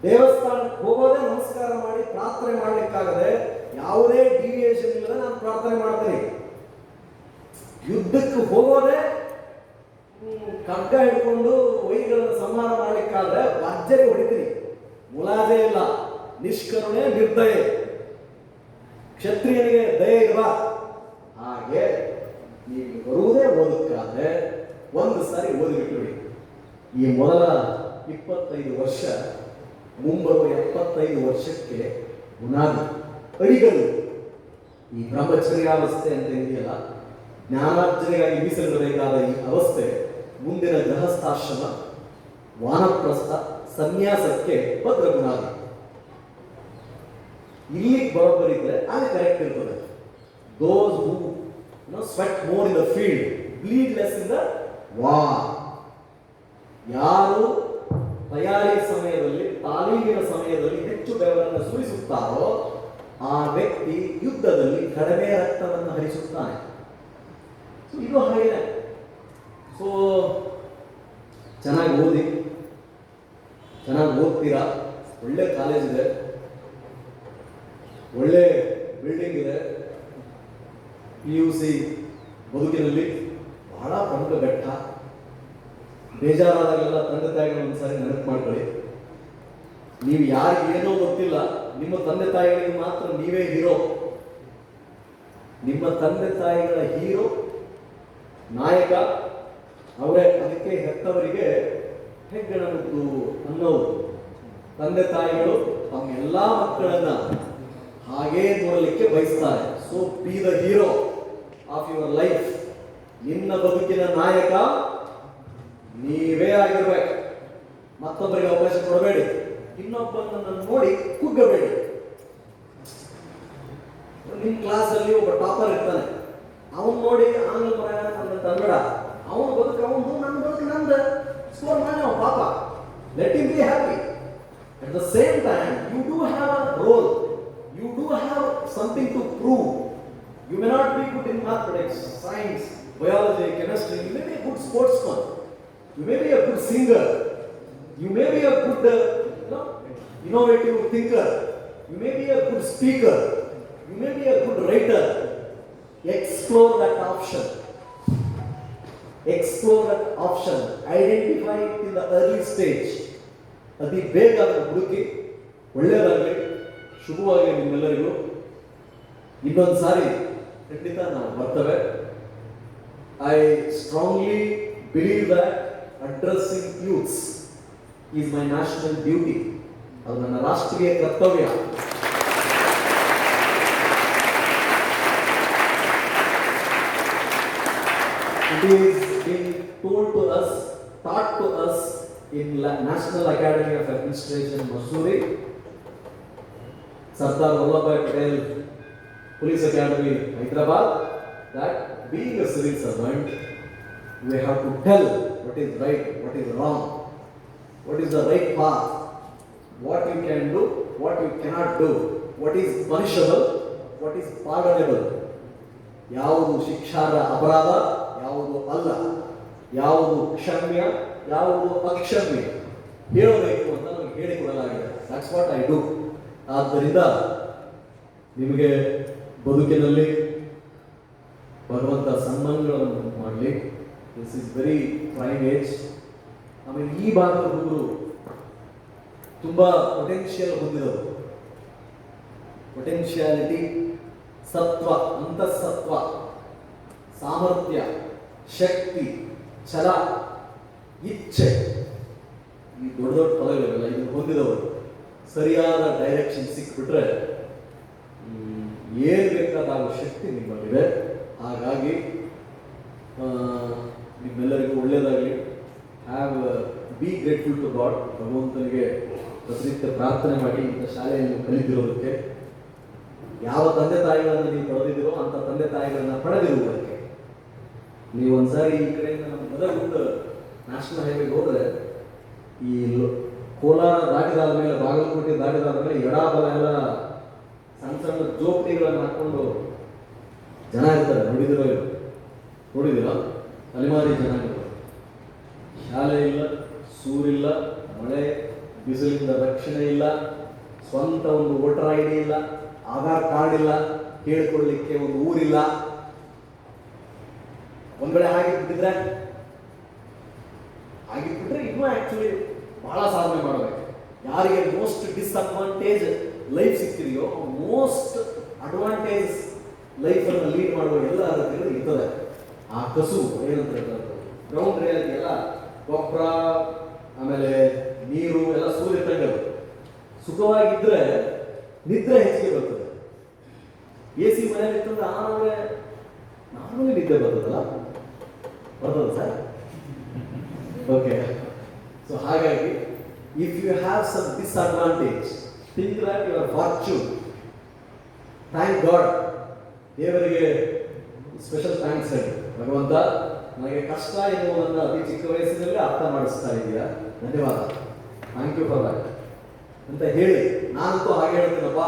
ದೇವಸ್ಥಾನಕ್ಕೆ ಹೋಗೋದೇ ನಮಸ್ಕಾರ ಮಾಡಿ ಪ್ರಾರ್ಥನೆ ಮಾಡ್ಲಿಕ್ಕಾಗದೆ ಯಾವುದೇ ಡಿವಿಯೇಷನ್ ಇಲ್ಲದೆ ನಾನು ಪ್ರಾರ್ಥನೆ ಮಾಡ್ತೀನಿ. ಯುದ್ಧಕ್ಕೆ ಹೋಗೋದೇ ಖಡ್ಗ ಹಿಡ್ಕೊಂಡು ವೈರಿಗಳನ್ನು ಸಂಹಾರ ಮಾಡ್ಲಿಕ್ಕಾದ್ರೆ ಭರ್ಜರಿ ಹೊಡಿತೀನಿ, ಮುಲಾಜೆ ಇಲ್ಲ, ನಿಷ್ಕರುಣೆ, ನಿರ್ದಯೆ, ಕ್ಷತ್ರಿಯನಿಗೆ ದಯೆ ಇಲ್ವಾ? ಹಾಗೆ ನೀವು ಬರುವುದೇ ಓದಕ್ಕಾದ್ರೆ ಒಂದು ಸಾರಿ ಓದಿಬಿಟ್ಟು ಈ ಮೊದಲ 25 ವರ್ಷ, ಮುಂಬರುವ 75 ವರ್ಷಕ್ಕೆ ಬುನಾದಿ, ಅಡಿಗಲ್ಲು. ಈ ಬ್ರಹ್ಮಚರ್ಯಾವಸ್ಥೆ ಅಂತ ಇದೆಯಲ್ಲ, ಜ್ಞಾನಾರ್ಜನೆಗಾಗಿ ಮೀಸಲಿಡಬೇಕಾದ ಈ ಅವಸ್ಥೆ ಮುಂದಿನ ಗೃಹಸ್ಥಾಶ್ರಮ, ವಾನಪ್ರಸ್ಥ, ಸನ್ಯಾಸಕ್ಕೆ ಭದ್ರ ಬುನಾದಿ. ಇಲ್ಲಿಗೆ ಬರೋಬ್ಬರಿದ್ರೆ ಅಲ್ಲಿ ಕರೆಕ್ಟ್ ಇರ್ತದೆ. Those who sweat more in the field, bleed less in the war. ಯಾರು ತಯಾರಿ ಸಮಯದಲ್ಲಿ, ತಾಲೀಮಿನ ಸಮಯದಲ್ಲಿ ಹೆಚ್ಚು ಬೆವರನ್ನು ಸುರಿಸುತ್ತಾರೋ ಆ ವ್ಯಕ್ತಿ ಯುದ್ಧದಲ್ಲಿ ಕಡಿಮೆ ರಕ್ತವನ್ನು ಹರಿಸುತ್ತಾನೆ. ಇದು ಹಾಗೆ. ಸೊ ಚೆನ್ನಾಗಿ ಓದಿ, ಚೆನ್ನಾಗಿ ಓದ್ತೀರಾ, ಒಳ್ಳೆ ಕಾಲೇಜ್ ಇದೆ, ಒಳ್ಳೆ ಬಿಲ್ಡಿಂಗ್ ಇದೆ. PUC ಬದುಕಿನಲ್ಲಿ ಬಹಳ ಪ್ರಮುಖ ಘಟ್ಟ. ಬೇಜಾರಾದಾಗೆಲ್ಲ ತಂದೆ ತಾಯಿಗಳು ಒಂದ್ಸಾರಿ ನೆನಪು ಮಾಡ್ಕೊಳ್ಳಿ. ನೀವು ಯಾರಿಗೆ ಏನೋ ಗೊತ್ತಿಲ್ಲ, ನಿಮ್ಮ ತಂದೆ ತಾಯಿಗಳಿಗೆ ಮಾತ್ರ ನೀವೇ ಹೀರೋ. ನಿಮ್ಮ ತಂದೆ ತಾಯಿಗಳ ಹೀರೋ, ನಾಯಕ ಅವರೇ. ಅದಕ್ಕೆ ಹೆತ್ತವರಿಗೆ ಹೆಗ್ಗಣ ಮುದ್ದು ಅನ್ನೋರು. ತಂದೆ ತಾಯಿಗಳು ತಮ್ಮ ಎಲ್ಲಾ ಮಕ್ಕಳನ್ನ ಹಾಗೇ ನೋಡಲಿಕ್ಕೆ ಬಯಸ್ತಾರೆ. So B the hero of your life. ನಿನ್ನ ಬದುಕಿನ ನಾಯಕ ನೀವೇ ಆಗಿರ್ಬೇಕು. ಮತ್ತೊಬ್ಬರಿಗೆ ಅವಕಾಶ ಕೊಡಬೇಡಿ, ಇನ್ನೊಬ್ಬನನ್ನು ನೋಡಿ ಕುಗ್ಗಬೇಡಿ. ನಿಮ್ಮ ಕ್ಲಾಸಲ್ಲಿ ಒಬ್ಬ ಟಾಪರ್ ಇರ್ತಾನೆ, ಅವನು ನೋಡಿ ಆಂಗ್ಲ ಮಲಯಾಳ ಕನ್ನಡ, ಅವನು ಬದುಕು ಅವನು, ನನ್ನ ಬದುಕು ನಂದು, ಸ್ಕೋರ್ ಮಾಡಿ ಅವನು ಪಾಪ. Let him be happy. At the same time, you do have a role. You do have something to prove. You may not be good in mathematics, science, biology, chemistry. You may be a good sportsman. You may be a good singer. You may be a good, innovative thinker. You may be a good speaker. You may be a good writer. Explore that option. Explore that option. Identify it in the early stage. ಅತಿ ಬೇಗ ಅದನ್ನು ಹುಡುಕಿ ಒಳ್ಳೆಯದಾಗಲಿ, ಶುಭವಾಗಿ ನಿಮ್ಮೆಲ್ಲರಿಗೂ. ಇನ್ನೊಂದು ಸಾರಿ ಖಂಡಿತ ನಾವು ಬರ್ತೇವೆ. I strongly believe that addressing youths is my national duty. ಅದು ನನ್ನ ರಾಷ್ಟ್ರೀಯ ಕರ್ತವ್ಯ. It is being told to us, taught to us in National Academy of Administration, Mussoorie, Sardar Vallabhbhai Patel Police Academy, Hyderabad, that being a civil servant, we have to tell what is right, what is wrong, what is the right path, what you can do, what you cannot do, what is punishable, what is pardonable, ಯಾವುದು ಶಿಕ್ಷಾರ್ಹ ಅಪರಾಧ, ಯಾವುದು ಅಲ್ಲ, ಯಾವುದು ಕ್ಷಮ್ಯ, ಯಾವುದು ಅಕ್ಷಮ್ಯ ಹೇಳಬೇಕು ಅಂತ ನನಗೆ ಹೇಳಿಕೊಡಲಾಗಿದೆ. That's what I do. ಆದ್ದರಿಂದ ನಿಮಗೆ ಬದುಕಿನಲ್ಲಿ ಭಗವಂತ ಸನ್ಮಾನಗಳನ್ನು ಮಾಡಲಿ. This is very prime age. ಆಮೇಲೆ ಈ ಭಾಗದ ಹುಡುಗರು ತುಂಬ ಪೊಟೆನ್ಷಿಯಲ್ ಹೊಂದಿದವರು. ಪೊಟೆನ್ಷಿಯಾಲಿಟಿ, ಸತ್ವ, ಅಂತಃಸತ್ವ, ಸಾಮರ್ಥ್ಯ, ಶಕ್ತಿ, ಛಲ, ಇಚ್ಛೆ, ಈ ದೊಡ್ಡ ದೊಡ್ಡ ಪದಗಳಿವೆಲ್ಲ ಇದನ್ನು ಹೊಂದಿದವರು. ಸರಿಯಾದ ಡೈರೆಕ್ಷನ್ ಸಿಕ್ಬಿಟ್ರೆ ಏನು ಬೇಕಾದ ಶಕ್ತಿ ನಿಮ್ಮಲ್ಲಿದೆ. ಹಾಗಾಗಿ ನಿಮ್ಮೆಲ್ಲರಿಗೂ ಒಳ್ಳೆಯದಾಗಲಿ. Be grateful to God. ಭಗವಂತನಿಗೆ ಪ್ರತಿನಿತ್ಯ ಪ್ರಾರ್ಥನೆ ಮಾಡಿ ಇಂಥ ಶಾಲೆಯನ್ನು ಕಲಿತಿರೋದಕ್ಕೆ. ಯಾವ ತಂದೆ ತಾಯಿಗಳನ್ನು ನೀವು ಪಡೆದಿದ್ದೀರೋ ಅಂಥ ತಂದೆ ತಾಯಿಗಳನ್ನು ಪಡೆದಿರುವುದಕ್ಕೆ. ನೀವು ಒಂದ್ಸಾರಿ ಈ ಕಡೆಯಿಂದ ನಮ್ಮ ಗದಗ ನ್ಯಾಷನಲ್ ಹೈವೇಗೆ ಹೋದರೆ ಈ ಕೋಲಾರ ದಾಟಿದಾದ ಮೇಲೆ, ಬಾಗಲಕೋಟೆ ದಾಟಿದಾದ ಮೇಲೆ ಎಡಬಲ ಎಲ್ಲ ಸಣ್ಣ ಸಣ್ಣ ಜೋಪಡಿಗಳನ್ನು ಹಾಕೊಂಡು ಜನ ಇರ್ತಾರೆ. ನೋಡಿದಿರ ಅಲೆಮಾರಿ ಜನಾಂಗಗಳು. ಶಾಲೆ ಇಲ್ಲ, ಸೂರಿಲ್ಲ, ಮಳೆ ಬಿಸಿಲಿಂದ ರಕ್ಷಣೆ ಇಲ್ಲ, ಸ್ವಂತ ಒಂದು ವೋಟರ್ ಐ ಡಿ ಇಲ್ಲ, ಆಧಾರ್ ಕಾರ್ಡ್ ಇಲ್ಲ, ಹೇಳ್ಕೊಳ್ಳಿಕ್ಕೆ ಒಂದು ಊರಿಲ್ಲ. ಒಂದ್ ವೇಳೆ ಆಗಿಬಿಟ್ಟಿದ್ರೆ ಇನ್ನೂ ಆಕ್ಚುಲಿ ಬಹಳ ಸಾಧನೆ ಮಾಡಬೇಕು. ಯಾರಿಗೆ ಮೋಸ್ಟ್ ಡಿಸ್ಅಡ್ವಾಂಟೇಜ್ ಲೈಫ್ ಸಿಕ್ಕಿದೆಯೋ ಮೋಸ್ಟ್ ಅಡ್ವಾಂಟೇಜ್ ಲೈಫನ್ನು ಲೀಡ್ ಮಾಡುವ ಎಲ್ಲ ಅರ್ಹತೆಗಳು ಇರ್ತದೆ. ಆ ಕಸು ಏನಂತ ಹೇಳ್ತಾರೆ, ಗ್ರೌಂಡ್ ರಿಯಾಲಿಟಿ ಎಲ್ಲ ಗೊಬ್ಬರ, ಆಮೇಲೆ ನೀರು ಎಲ್ಲ ಸೂರ್ಯ ತಂಗದು. ಸುಖವಾಗಿದ್ದರೆ ನಿದ್ರೆ ಹೆಚ್ಚಿಗೆ ಬರ್ತದೆ. ಎ ಸಿ ಮನೆಯಲ್ಲಿ ಇತ್ತಂದ್ರೆ ನಾರ್ಮಲಿ ನಿದ್ದೆ ಬರ್ತದಲ್ಲ, ಬರ್ತದ ಸರ್? ಓಕೆ. ಸೊ ಹಾಗಾಗಿ if you have some disadvantage, think that your fortune. Thank God. ದೇವರಿಗೆ ಸ್ಪೆಷಲ್ ಥ್ಯಾಂಕ್ಸ್ ಹೇಳಿ. ಭಗವಂತ, ನನಗೆ ಕಷ್ಟ ಎನ್ನುವುದನ್ನು ಅತಿ ಚಿಕ್ಕ ವಯಸ್ಸಿನಲ್ಲಿ ಅರ್ಥ ಮಾಡಿಸ್ತಾ ಇದೆಯಾ, ಧನ್ಯವಾದ, ಥ್ಯಾಂಕ್ ಯು ಫಾರ್ ದಟ್ ಅಂತ ಹೇಳಿ ನಾನಂತೂ ಹಾಗೆ ಹೇಳ್ತೀನಪ್ಪ.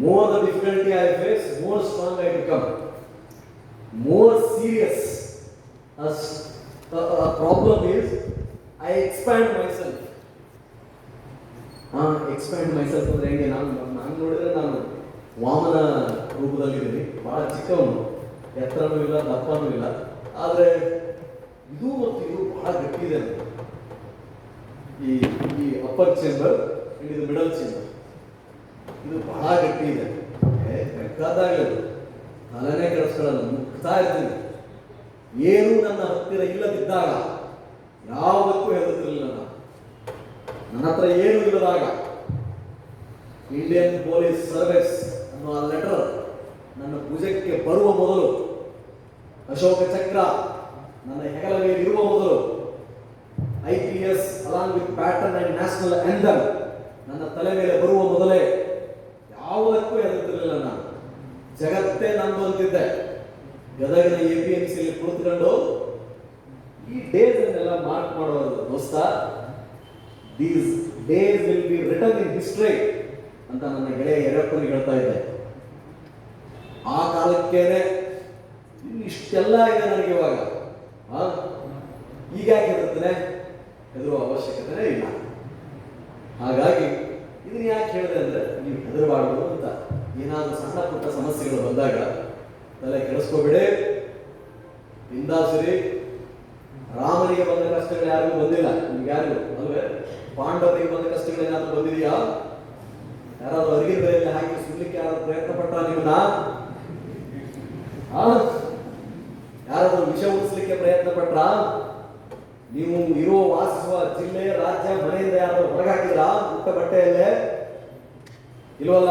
More the difficulty I face, more strong I become, more serious problem is I expand myself. Expand myself ಅಂದ್ರೆ ಹೆಂಗೆ? ನಾನು ನೋಡಿದ್ರೆ ನಾನು ವಾಮನ ರೂಪದಲ್ಲಿದ್ದೀನಿ. ಬಹಳ ಚಿಕ್ಕವನು, ಎತ್ತರನೂ ಇಲ್ಲ, ದಪ್ಪನೂ ಇಲ್ಲ. ಆದರೆ ಇದು ಮತ್ತು ಇದು ಬಹಳ ಗಟ್ಟಿ ಇದೆ. ಈ ಅಪ್ಪರ್ ಚೇಂಬರ್, ಇದು ಮಿಡಲ್ ಚೇಂಬರ್, ಇದು ಬಹಳ ಗಟ್ಟಿ ಇದೆ. ಬೇಕಾದಾಗದು ತಲೆನೇ ಕೆಡಿಸ್ಕೊಳ್ಳಲ್ಲ, ಮುಗ್ತಾ ಇರ್ತೀನಿ. ಏನೂ ನನ್ನ ಹತ್ತಿರ ಇಲ್ಲದಿದ್ದಾಗ ಯಾವುದಕ್ಕೂ ಹೆದರ್ತಿರ್ಲಿಲ್ಲ ನಾನು. ನನ್ನ ಹತ್ರ ಏನೂ ಇಲ್ಲದಾಗ ಇಂಡಿಯನ್ ಪೊಲೀಸ್ ಸರ್ವಿಸ್ ಅನ್ನುವ ಲೆಟರ್ ನನ್ನ ಭುಜಕ್ಕೆ ಬರುವ ಮೊದಲು, ಅಶೋಕ ಚಕ್ರ ನನ್ನ ಹೆಗಲ ಮೇಲೆ ಇರುವ ಮೊದಲು, IPS along with pattern and national anthem ನನ್ನ ತಲೆ ಮೇಲೆ ಬರುವ ಮೊದಲೇ ಯಾವುದಕ್ಕೂ ಹೆದರ್ತಿರ್ಲಿಲ್ಲ ನಾನು. ಜಗತ್ತೇ ನಂದು ಅಂತಿದ್ದೆ. ಗದಗಿನ APMC ಕುಳಿತುಕೊಂಡು ಈ ಡೇಸ್ ಅನ್ನೆಲ್ಲ ಮಾರ್ಕ್ ಮಾಡೋದು, ದೋಸ್ತ, these days will be return in history ಅಂತ ನನ್ನ ಗೆಳೆಯ ಯರಪ್ಪನಿಗೆ ಹೇಳ್ತಾ ಇದ್ದೆ. ಆ ಕಾಲಕ್ಕೇನೆ ಇಷ್ಟೆಲ್ಲ ಇದೆ ನನಗೆ ಇವಾಗ. ಈಗ ಯಾಕೆ ಹೆದರ್ತಾನೆ? ಹೆದರುವ ಅವಶ್ಯಕತೆ ಇಲ್ಲ. ಹಾಗಾಗಿ ಇದನ್ನ ಯಾಕೆ ಹೇಳಿದೆ ಅಂದ್ರೆ, ನೀವು ಹೆದರಬಾರ್ದು ಅಂತ. ಏನಾದರೂ ಸಣ್ಣ ಪುಟ್ಟ ಸಮಸ್ಯೆಗಳು ಬಂದಾಗ ತಲೆ ಕೆಡಿಸ್ಕೋಬೇಡಿ, ಬಿಂದಾಸಿರಿ. ರಾಮನಿಗೆ ಬಂದ ಕಷ್ಟಗಳು ಯಾರಿಗೂ ಬಂದಿಲ್ಲ, ನಿಮ್ಗೆ ಯಾರಿಗೂ ಅಲ್ವೇ? ಪಾಂಡವರಿಗೆ ಬಂದ ಕಷ್ಟಗಳೇನಾದ್ರೂ ಬಂದಿದೆಯಾ? ಯಾರಾದ್ರೂ ಅರಿಗಿನ ಬೆಲೆಯಲ್ಲಿ ಹಾಕಿ ಸುಡ್ಲಿಕ್ಕೆ ಯಾರಾದ್ರೂ ಪ್ರಯತ್ನ ಪಟ್ಟ ನಿಮ್ಮನ್ನ? ಯಾರಾದ್ರೂ ವಿಷ ಉಳಿಸ್ಲಿಕ್ಕೆ ಪ್ರಯತ್ನ ಪಟ್ರ? ನೀವು ಇರುವ ವಾಸಿಸುವ ಜಿಲ್ಲೆ, ರಾಜ್ಯ, ಮನೆಯಿಂದ ಯಾರಾದ್ರೂ ಹೊರಗಾಕಿದ್ರಾ ಊಟ ಬಟ್ಟೆಯಲ್ಲೇ? ಇಲ್ವಲ್ಲ.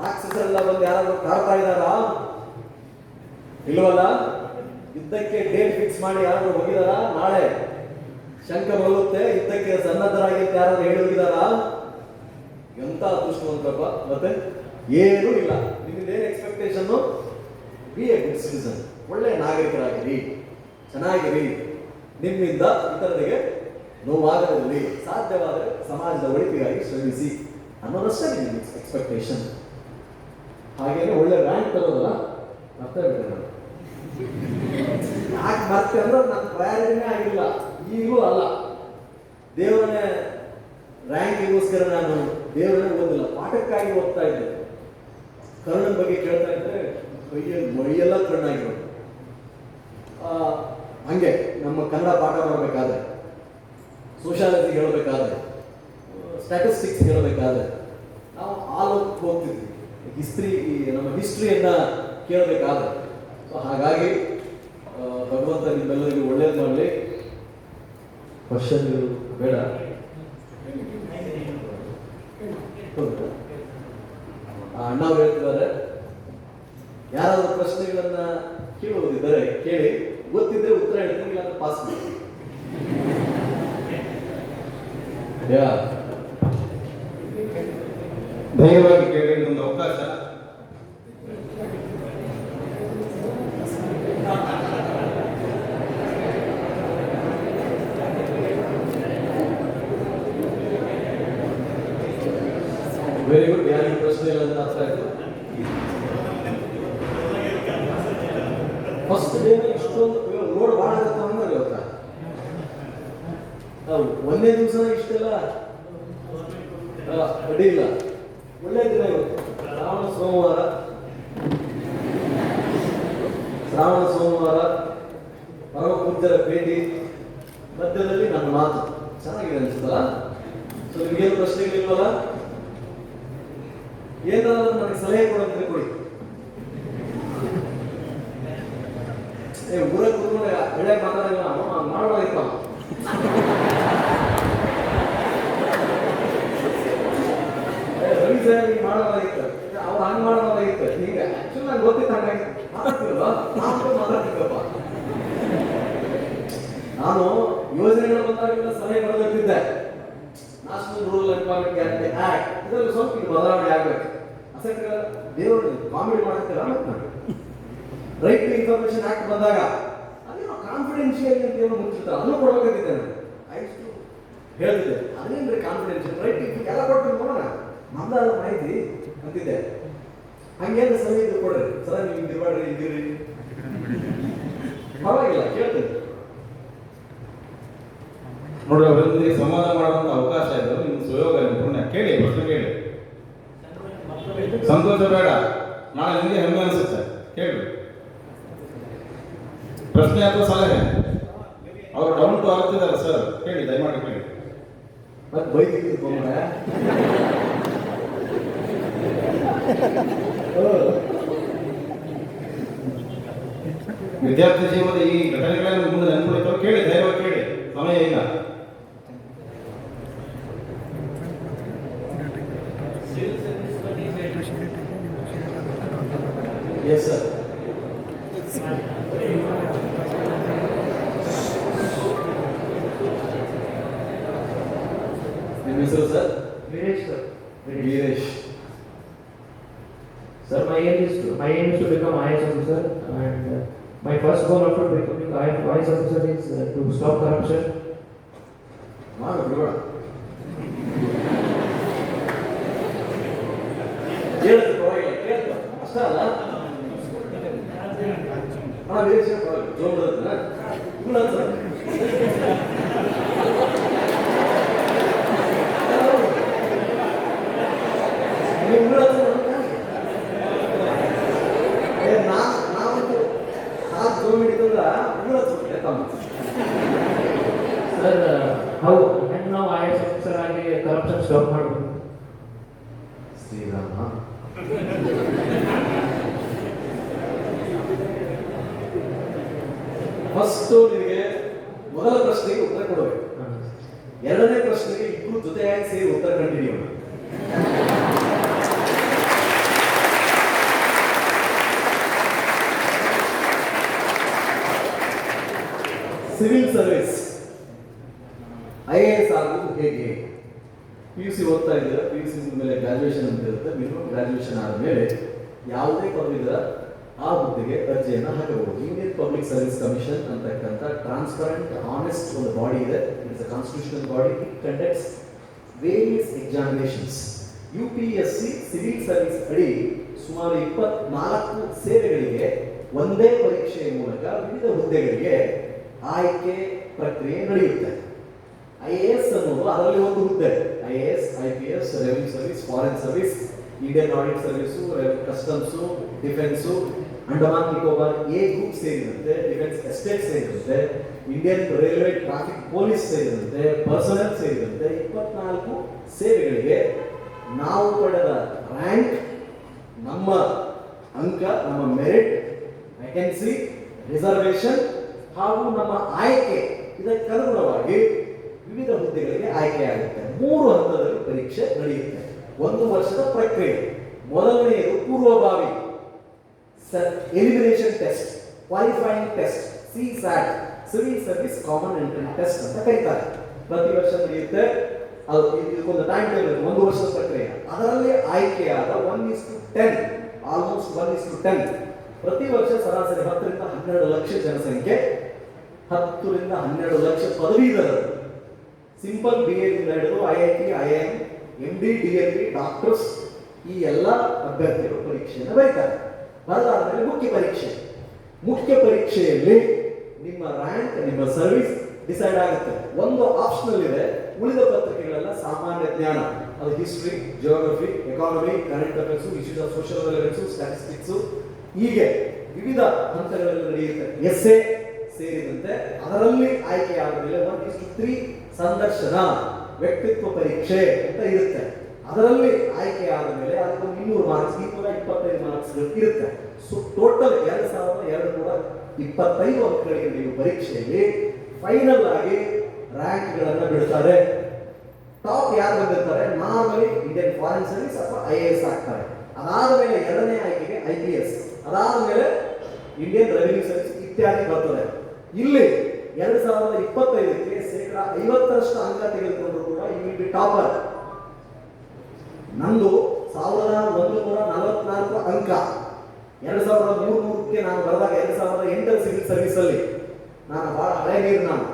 ರಾಕ್ಷಸರೆಲ್ಲ ಬಂದು ಯಾರಾದ್ರೂ ಕಾಡ್ತಾ ಇದ್ದಾರಾ? ಇಲ್ವಲ್ಲ. ಯುದ್ಧಕ್ಕೆ ಡೇಟ್ ಫಿಕ್ಸ್ ಮಾಡಿ ಯಾರಾದ್ರೂ ಹೋಗಿದಾರಾ? ನಾಳೆ ಶಂಕ ಬರುತ್ತೆ, ಯುದ್ಧಕ್ಕೆ ಸನ್ನದ್ಧರಾಗಿ ಅಂತ ಯಾರಾದ್ರೂ ಹೇಳಿ ಹೋಗಿದಾರಾ? ಎಂತ ಅದೃಷ್ಟವಂತಪ್ಪ. ಮತ್ತೆ ಏನೂ ಇಲ್ಲ. ನಿಮ್ದೇನು expectation? Be a good citizen, ಒಳ್ಳೆ ನಾಗರಿಕರಾಗಿರಿ, ಚೆನ್ನಾಗಿರಿ, ನಿಮ್ಮಿಂದ ಇತರರಿಗೆ ನೋವಾಗದಿರಲಿ, ಸಾಧ್ಯವಾದರೆ ಸಮಾಜದ ಒಳಿತಿಗಾಗಿ ಶ್ರಮಿಸಿ ಅನ್ನೋದಷ್ಟೇ ನಿಮ್ಮ ಎಕ್ಸ್ಪೆಕ್ಟೇಷನ್. ಹಾಗೇನೆ ಒಳ್ಳೆ ರ್ಯಾಂಕ್ ತರೋದಲ್ಲ, ಮತ್ತೆ ಬಿಟ್ಟರೆ ಯಾಕೆ ಮತ್ತೆ ಅಂದ್ರೆ ನನ್ನ ಪ್ರಯಾರಿಟಿನೇ ಆಗಿಲ್ಲ, ಈಗಲೂ ಅಲ್ಲ. ದೇವರನ್ನೇ ರ್ಯಾಂಕಿಗೋಸ್ಕರ ನಾನು ದೇವರನ್ನೇ ಓದಿಲ್ಲ, ಪಾಠಕ್ಕಾಗಿ ಓದ್ತಾ ಇದ್ದೆ. ಕರ್ಣನ ಬಗ್ಗೆ ಕೇಳ್ತಾ ಇದ್ದೆ, ಮೈಯೆಲ್ಲ ಕಣ್ಣಾಗಿರೋದು. ಹಂಗೆ ನಮ್ಮ ಕನ್ನಡ ಪಾಠ ಮಾಡಬೇಕಾದ್ರೆ, ಸೋಷಿಯಾಲಜಿ ಹೇಳಬೇಕಾದ್ರೆ, ಸ್ಟ್ಯಾಟಿಸ್ಟಿಕ್ಸ್ ಹೇಳಬೇಕಾದ್ರೆ ನಾವು ಆಲೋಕಕ್ಕೆ ಹೋಗ್ತಿದ್ವಿ. ನಮ್ಮ ಹಿಸ್ಟ್ರಿಯನ್ನ ಕೇಳಬೇಕಾದ್ರೆ. ಸೊ ಹಾಗಾಗಿ ಭಗವಂತ ನಿಮ್ಮೆಲ್ಲರಿಗೂ ಒಳ್ಳೇದು ಮಾಡಲಿ. ಕ್ವಶನ್ ಬೇಡ. ಅಣ್ಣವ್ರು ಹೇಳ್ತಿದ್ದಾರೆ, ಯಾರಾದ್ರೂ ಪ್ರಶ್ನೆಗಳನ್ನ ಕೇಳುವುದಿದ್ದರೆ ಕೇಳಿ, ಗೊತ್ತಿದ್ರೆ ಉತ್ತರ ಹೇಳ್ತೀನಿ, ಇಲ್ಲ ಪಾಸ್ ಮಾಡಿ. ಧೈರ್ಯವಾಗಿ ಕೇಳಿ, ಒಂದು ಅವಕಾಶ. Very good. ಯಾರಿಗೆ ಪ್ರಶ್ನೆ ಇಲ್ಲ ಅಂತ ಅರ್ಥ ಆಯ್ತು. ಫಸ್ಟ್ ಡೇ ಇಷ್ಟೊಂದು ರೋಡ್ ಭಾಳ ಆಗತ್ತ ಅಂದ್ರೆ ಇವತ್ತ ಒಂದೇ ದಿವಸ ಇಷ್ಟೆಲ್ಲ ಅಡ್ಡಿ ಇಲ್ಲ. ಒಳ್ಳೆ ದಿನ ಇವತ್ತು, ಶ್ರಾವಣ ಸೋಮವಾರ, ಪರಮ ಪೂಜ್ಯರ ಭೇಟಿ, ಮಧ್ಯದಲ್ಲಿ ನನ್ನ ಮಾತು ಚೆನ್ನಾಗಿದೆ ಅನ್ಸುತ್ತಲ್ಲ. ಸೊ ನಿಮ್ಗೇನು ಪ್ರಶ್ನೆಗಳಿಲ್ವಲ್ಲ? ಏನಾದ್ರೂ ನನಗೆ ಸಲಹೆ ಕೊಡೋದ್ರೆ ಕೊಡಿ. ಊರ ಕೂತ್ಕೊಂಡು ಒಳ್ಳೆ ಮಾತಾಡಲ್ಲ, ಮಾಡೋದಾಗಿತ್ತ ರವಿ ಸರ್ ಮಾಡೋದಾಗಿತ್ತು, ಅವ್ರು ಹಂಗೆ ಮಾಡೋದಾಗಿತ್ತು. ಈಗ ಆಕ್ಚುಲಿ ನಂಗೆ ಗೊತ್ತಿತ್ತು ಹಂಗಾಗಿ ಮಾತಾಡ್ತಿರಲ್ಲ, ಮಾತಾಡ್ತಿದ್ದಪ್ಪ. ನಾನು ಯೋಜನೆಗಳು ಬಂದಾಗೆಲ್ಲ ಸಲಹೆ ಬರೆದಿರ್ತಿದ್ದೆ. National Rural Employment Guarantee Act, ಇದರಲ್ಲಿ ಸ್ವಲ್ಪ ಈಗ ಬದಲಾವಣೆ ಆಗ್ಬೇಕು. ಅಸೆಟ್ಗಳ ದೇವರು ಕಾಮಿಡಿ ಮಾಡ್ತಿಲ್ಲ. ರೈಟ್ ಟು ಇನ್ಫಾರ್ಮೇಶನ್ ಆಕ್ಟ್ ಬಂದಾಗ ಅದೇನೋ ಕಾನ್ಫಿಡೆನ್ಷಿಯಲ್ ಅಂತ ಏನೋ ಮುಚ್ಚಿರ್ತಾರೆ, ಅದನ್ನು ಕೊಡಬೇಕಾಗಿದ್ದೆ ನಾನು. ಆಯ್ತು ಹೇಳ್ತಿದ್ದೆ, ಅದೇನ್ರಿ ಕಾನ್ಫಿಡೆನ್ಷಿಯಲ್, ರೈಟ್ ಎಲ್ಲ ಕೊಟ್ಟು ನೋಡೋಣ, ನಮ್ದಾದ ಮಾಹಿತಿ ಅಂತಿದ್ದೆ. ಹಂಗೇನು ಸಲಹೆ ಇದ್ದು ಕೊಡ್ರಿ, ಸರ ನೀವು ಹಿಂಗಿರ್ಬೇಡ್ರಿ, ಹಿಂಗಿರ್ರಿ, ಪರವಾಗಿಲ್ಲ ಕೇಳ್ತೀನಿ. ನೋಡ್ರಿ, ಅವರೊಂದಿಗೆ ಸಂವಾದ ಮಾಡುವಂತ ಅವಕಾಶ ಇದೆ, ನಿಮ್ಗೆ ಸುಯೋಗ ಪುಣ್ಯ. ಕೇಳಿ, ಪ್ರಶ್ನೆ ಕೇಳಿ. ಸಂತೋಷ ಬೇಡ, ನಾಳೆ ನಿಮಗೆ ಹೆಮ್ಮೆ ಅನಿಸುತ್ತೆ. ಕೇಳಿ ಪ್ರಶ್ನೆ ಅಥವಾ ಸಲಹೆ. ಅವರು ಡೌನ್ ಟು ಆಗ್ತಿದ್ದಾರೆ ಸರ್, ಕೇಳಿ, ದಯಮಾಡಿ ಕೇಳಿ. ಮತ್ತೆ ಬೈಕ್ ವಿದ್ಯಾರ್ಥಿ ಜೀವನದ ಈ ಘಟನೆಗಳನ್ನು ಮುಂದೆ ನೆನಪುಳಿತಾವೆ. ಕೇಳಿ, ಧೈರ್ಯವಾಗಿ ಕೇಳಿ, ಸಮಯ ಇಲ್ಲ. Yes, sir. Your name, sir? Viresh, sir. Viresh. Sir, my aim is to become IAS officer, and my first goal after becoming IAS officer is to stop corruption. ಕೇಳ್ತು ಪರವಾಗಿಲ್ಲ, ಕೇಳ್ತು ಅಷ್ಟ ಅಲ್ಲ. ವೀರೇಶ್ ಪರವಾಗಿಲ್ಲ, ಜೋರ್ ಬರುತ್ತಲ್ಲ ಇಲ್ಲ sir. Sir, how and now IAS first ನಿಮಗೆ ಮೊದಲ ಪ್ರಶ್ನೆಗೆ ಉತ್ತರ ಕೊಡಬೇಕು. ಎರಡನೇ ಪ್ರಶ್ನೆಗೆ ಇಬ್ಬರು ಜೊತೆಯಾಗಿ ಸೇರಿ ಉತ್ತರ ಕಂಟಿನ್ಯೂ. ಸಿವಿಲ್ ಸರ್ವಿಸ್ IAS ಆಗುವುದು ಹೇಗೆ? PUC ಓದ್ತಾ ಇದ್ದೀರಾ, PUC ಮೇಲೆ ಗ್ರಾಜುಯೇಷನ್ ಅಂತ ಇರುತ್ತೆ. ಮಿನಿಮಮ್ ಗ್ರಾಜುಯೇಷನ್ ಆದಮೇಲೆ ಯಾವುದೇ ಪದವೀಧರ ಆ ಹುದ್ದೆಗೆ ಅರ್ಜಿಯನ್ನು ಹಾಕಬಹುದು. ಇಂಡಿಯನ್ ಪಬ್ಲಿಕ್ ಸರ್ವಿಸ್ ಕಮಿಷನ್ ಅಂತಕ್ಕಂಥ ಟ್ರಾನ್ಸ್ಪರೆಂಟ್ ಆನೆಸ್ಟ್ ಒಂದು ಬಾಡಿ ಇದೆ. It's a constitutional body. It conducts various examinations. UPSC civil service ಅಡಿ ಸುಮಾರು 24 ಸೇವೆಗಳಿಗೆ ಒಂದೇ ಪರೀಕ್ಷೆಯ ಮೂಲಕ ವಿವಿಧ ಹುದ್ದೆಗಳಿಗೆ ಆಯ್ಕೆ ಪ್ರಕ್ರಿಯೆ ನಡೆಯುತ್ತೆ. IAS ಅನ್ನೋದು ಅದರಲ್ಲಿ ಒಂದು ಹುದ್ದೆ. IAS, IPS, revenue service, foreign service, Indian audit service, customs, defence, Andaman Nicobar A group ಸೇರಿದಂತೆ, ಡಿಫೆನ್ಸ್ ಎಸ್ಟೇಟ್ ಸೇರಿದಂತೆ, ಇಂಡಿಯನ್ ರೈಲ್ವೆ ಟ್ರಾಫಿಕ್ ಪೊಲೀಸ್ ಸೇರಿದಂತೆ, ಪರ್ಸನಲ್ ಸೇರಿದಂತೆ 24 ಸೇವೆಗಳಿಗೆ ನಾವು ಪಡೆದ ರ್ಯಾಂಕ್, ನಮ್ಮ ಅಂಕ, ನಮ್ಮ ಮೆರಿಟ್, ವೇಕೆನ್ಸಿ, ರಿಸರ್ವೇಶನ್ ಹಾಗೂ ನಮ್ಮ ಆಯ್ಕೆ ಇದಕ್ಕನುಗುಣವಾಗಿ ವಿವಿಧ ಹುದ್ದೆಗಳಿಗೆ ಆಯ್ಕೆಯಾಗುತ್ತೆ. 3 ಹಂತದಲ್ಲಿ ಪರೀಕ್ಷೆ ನಡೆಯುತ್ತೆ. 1 ವರ್ಷದ ಪ್ರಕ್ರಿಯೆ. ಮೊದಲನೆಯದು ಪೂರ್ವಭಾವಿ elimination test, qualifying test, CSAT, civil service common entrance test ಅಂತ ಕರೀತಾರೆ. ಪ್ರತಿ ವರ್ಷ ನಡೆಯುತ್ತೆ. ಅದು ಇದಕ್ಕೊಂದು ಟೈಮ್ ಟೇಬಲ್, 1 ವರ್ಷದ ಪ್ರಕ್ರಿಯೆ. ಅದರಲ್ಲಿ ಆಯ್ಕೆಯಾದ 1:10, ಆಲ್ಮೋಸ್ಟ್ 1:10. ಪ್ರತಿ ವರ್ಷ ಸರಾಸರಿ 10 ರಿಂದ 12 ಲಕ್ಷ ಜನಸಂಖ್ಯೆ, 10 ರಿಂದ 12 ಲಕ್ಷ ಪದವೀಧರರು ಸಿಂಪಲ್ BA ದಿಂದ ಹಿಡಿದು IIT, IIM, MD, DLD, doctors ಈ ಎಲ್ಲ ಅಭ್ಯರ್ಥಿಗಳು ಪರೀಕ್ಷೆಯನ್ನು ಬರೀತಾರೆ. ಬರೆದಾದ್ಮೇಲೆ ಮುಖ್ಯ ಪರೀಕ್ಷೆಯಲ್ಲಿ ನಿಮ್ಮ ರ್ಯಾಂಕ್, ನಿಮ್ಮ ಸರ್ವಿಸ್ ಡಿಸೈಡ್ ಆಗುತ್ತೆ. ಒಂದು ಆಪ್ಷನಲ್ ಇದೆ. ಉಳಿದ ಪತ್ರಿಕೆಗಳೆಲ್ಲ ಸಾಮಾನ್ಯ ಜ್ಞಾನ, ಅದು history, geography, economy, current affairs, issues of social relevance, statistics, ಹೀಗೆ ವಿವಿಧ ಹಂತಗಳಲ್ಲಿ ನಡೆಯುತ್ತೆ. ಎಸ್ಸೆ ಸೇರಿದಂತೆ ಅದರಲ್ಲಿ ಆಯ್ಕೆಯಾದ ಮೇಲೆ 1:3 ಸಂದರ್ಶನ, ವ್ಯಕ್ತಿತ್ವ ಪರೀಕ್ಷೆ ಅಂತ ಇರುತ್ತೆ. ಅದರಲ್ಲಿ ಆಯ್ಕೆಯಾದ ಮೇಲೆ ಅದಕ್ಕೆ 200 ಮಾರ್ಕ್ಸ್, 225 ಮಾರ್ಕ್ಸ್ ಇರುತ್ತೆ. ಸೊ ಟೋಟಲ್ 2225 ಅಂಕಗಳಿಗೆ ನೀವು ಪರೀಕ್ಷೆಯಲ್ಲಿ ಫೈನಲ್ ಆಗಿ ರ್ಯಾಂಕ್ಗಳನ್ನು ಬಿಡ್ತಾರೆ. ಟಾಪ್ ಯಾರು ಬಂದಿರ್ತಾರೆ? ನಾರ್ಮಲಿ ಇಂಡಿಯನ್ ಫಾರಿನ್ ಸರ್ವಿಸ್ ಅಥವಾ IAS ಆಗ್ತಾರೆ. ಅದಾದ ಮೇಲೆ ಎರಡನೇ ಆಯ್ಕೆಗೆ IPS, ಅದಾದ ಮೇಲೆ ಇಂಡಿಯನ್ ರೆವಿನ್ಯೂ ಸರ್ವಿಸ್ ಇತ್ಯಾದಿ ಬರ್ತದೆ. ಇಲ್ಲಿ 2025ಕ್ಕೆ 50% ಅಂಕ ತೆಗೆದುಕೊಂಡ್ರು ಕೂಡ ಯು ವಿಲ್ ಬಿ ಟಾಪರ್. ನಂದು 1144 ಅಂಕ. 2300ಕ್ಕೆ ನಾನು ಬರೆದಾಗ 2008 ಸಿವಿಲ್ ಸರ್ವಿಸ್ ಅಲ್ಲಿ ನಾನು ಬಹಳ ಹಳೆ ನೀರು. ನಾನು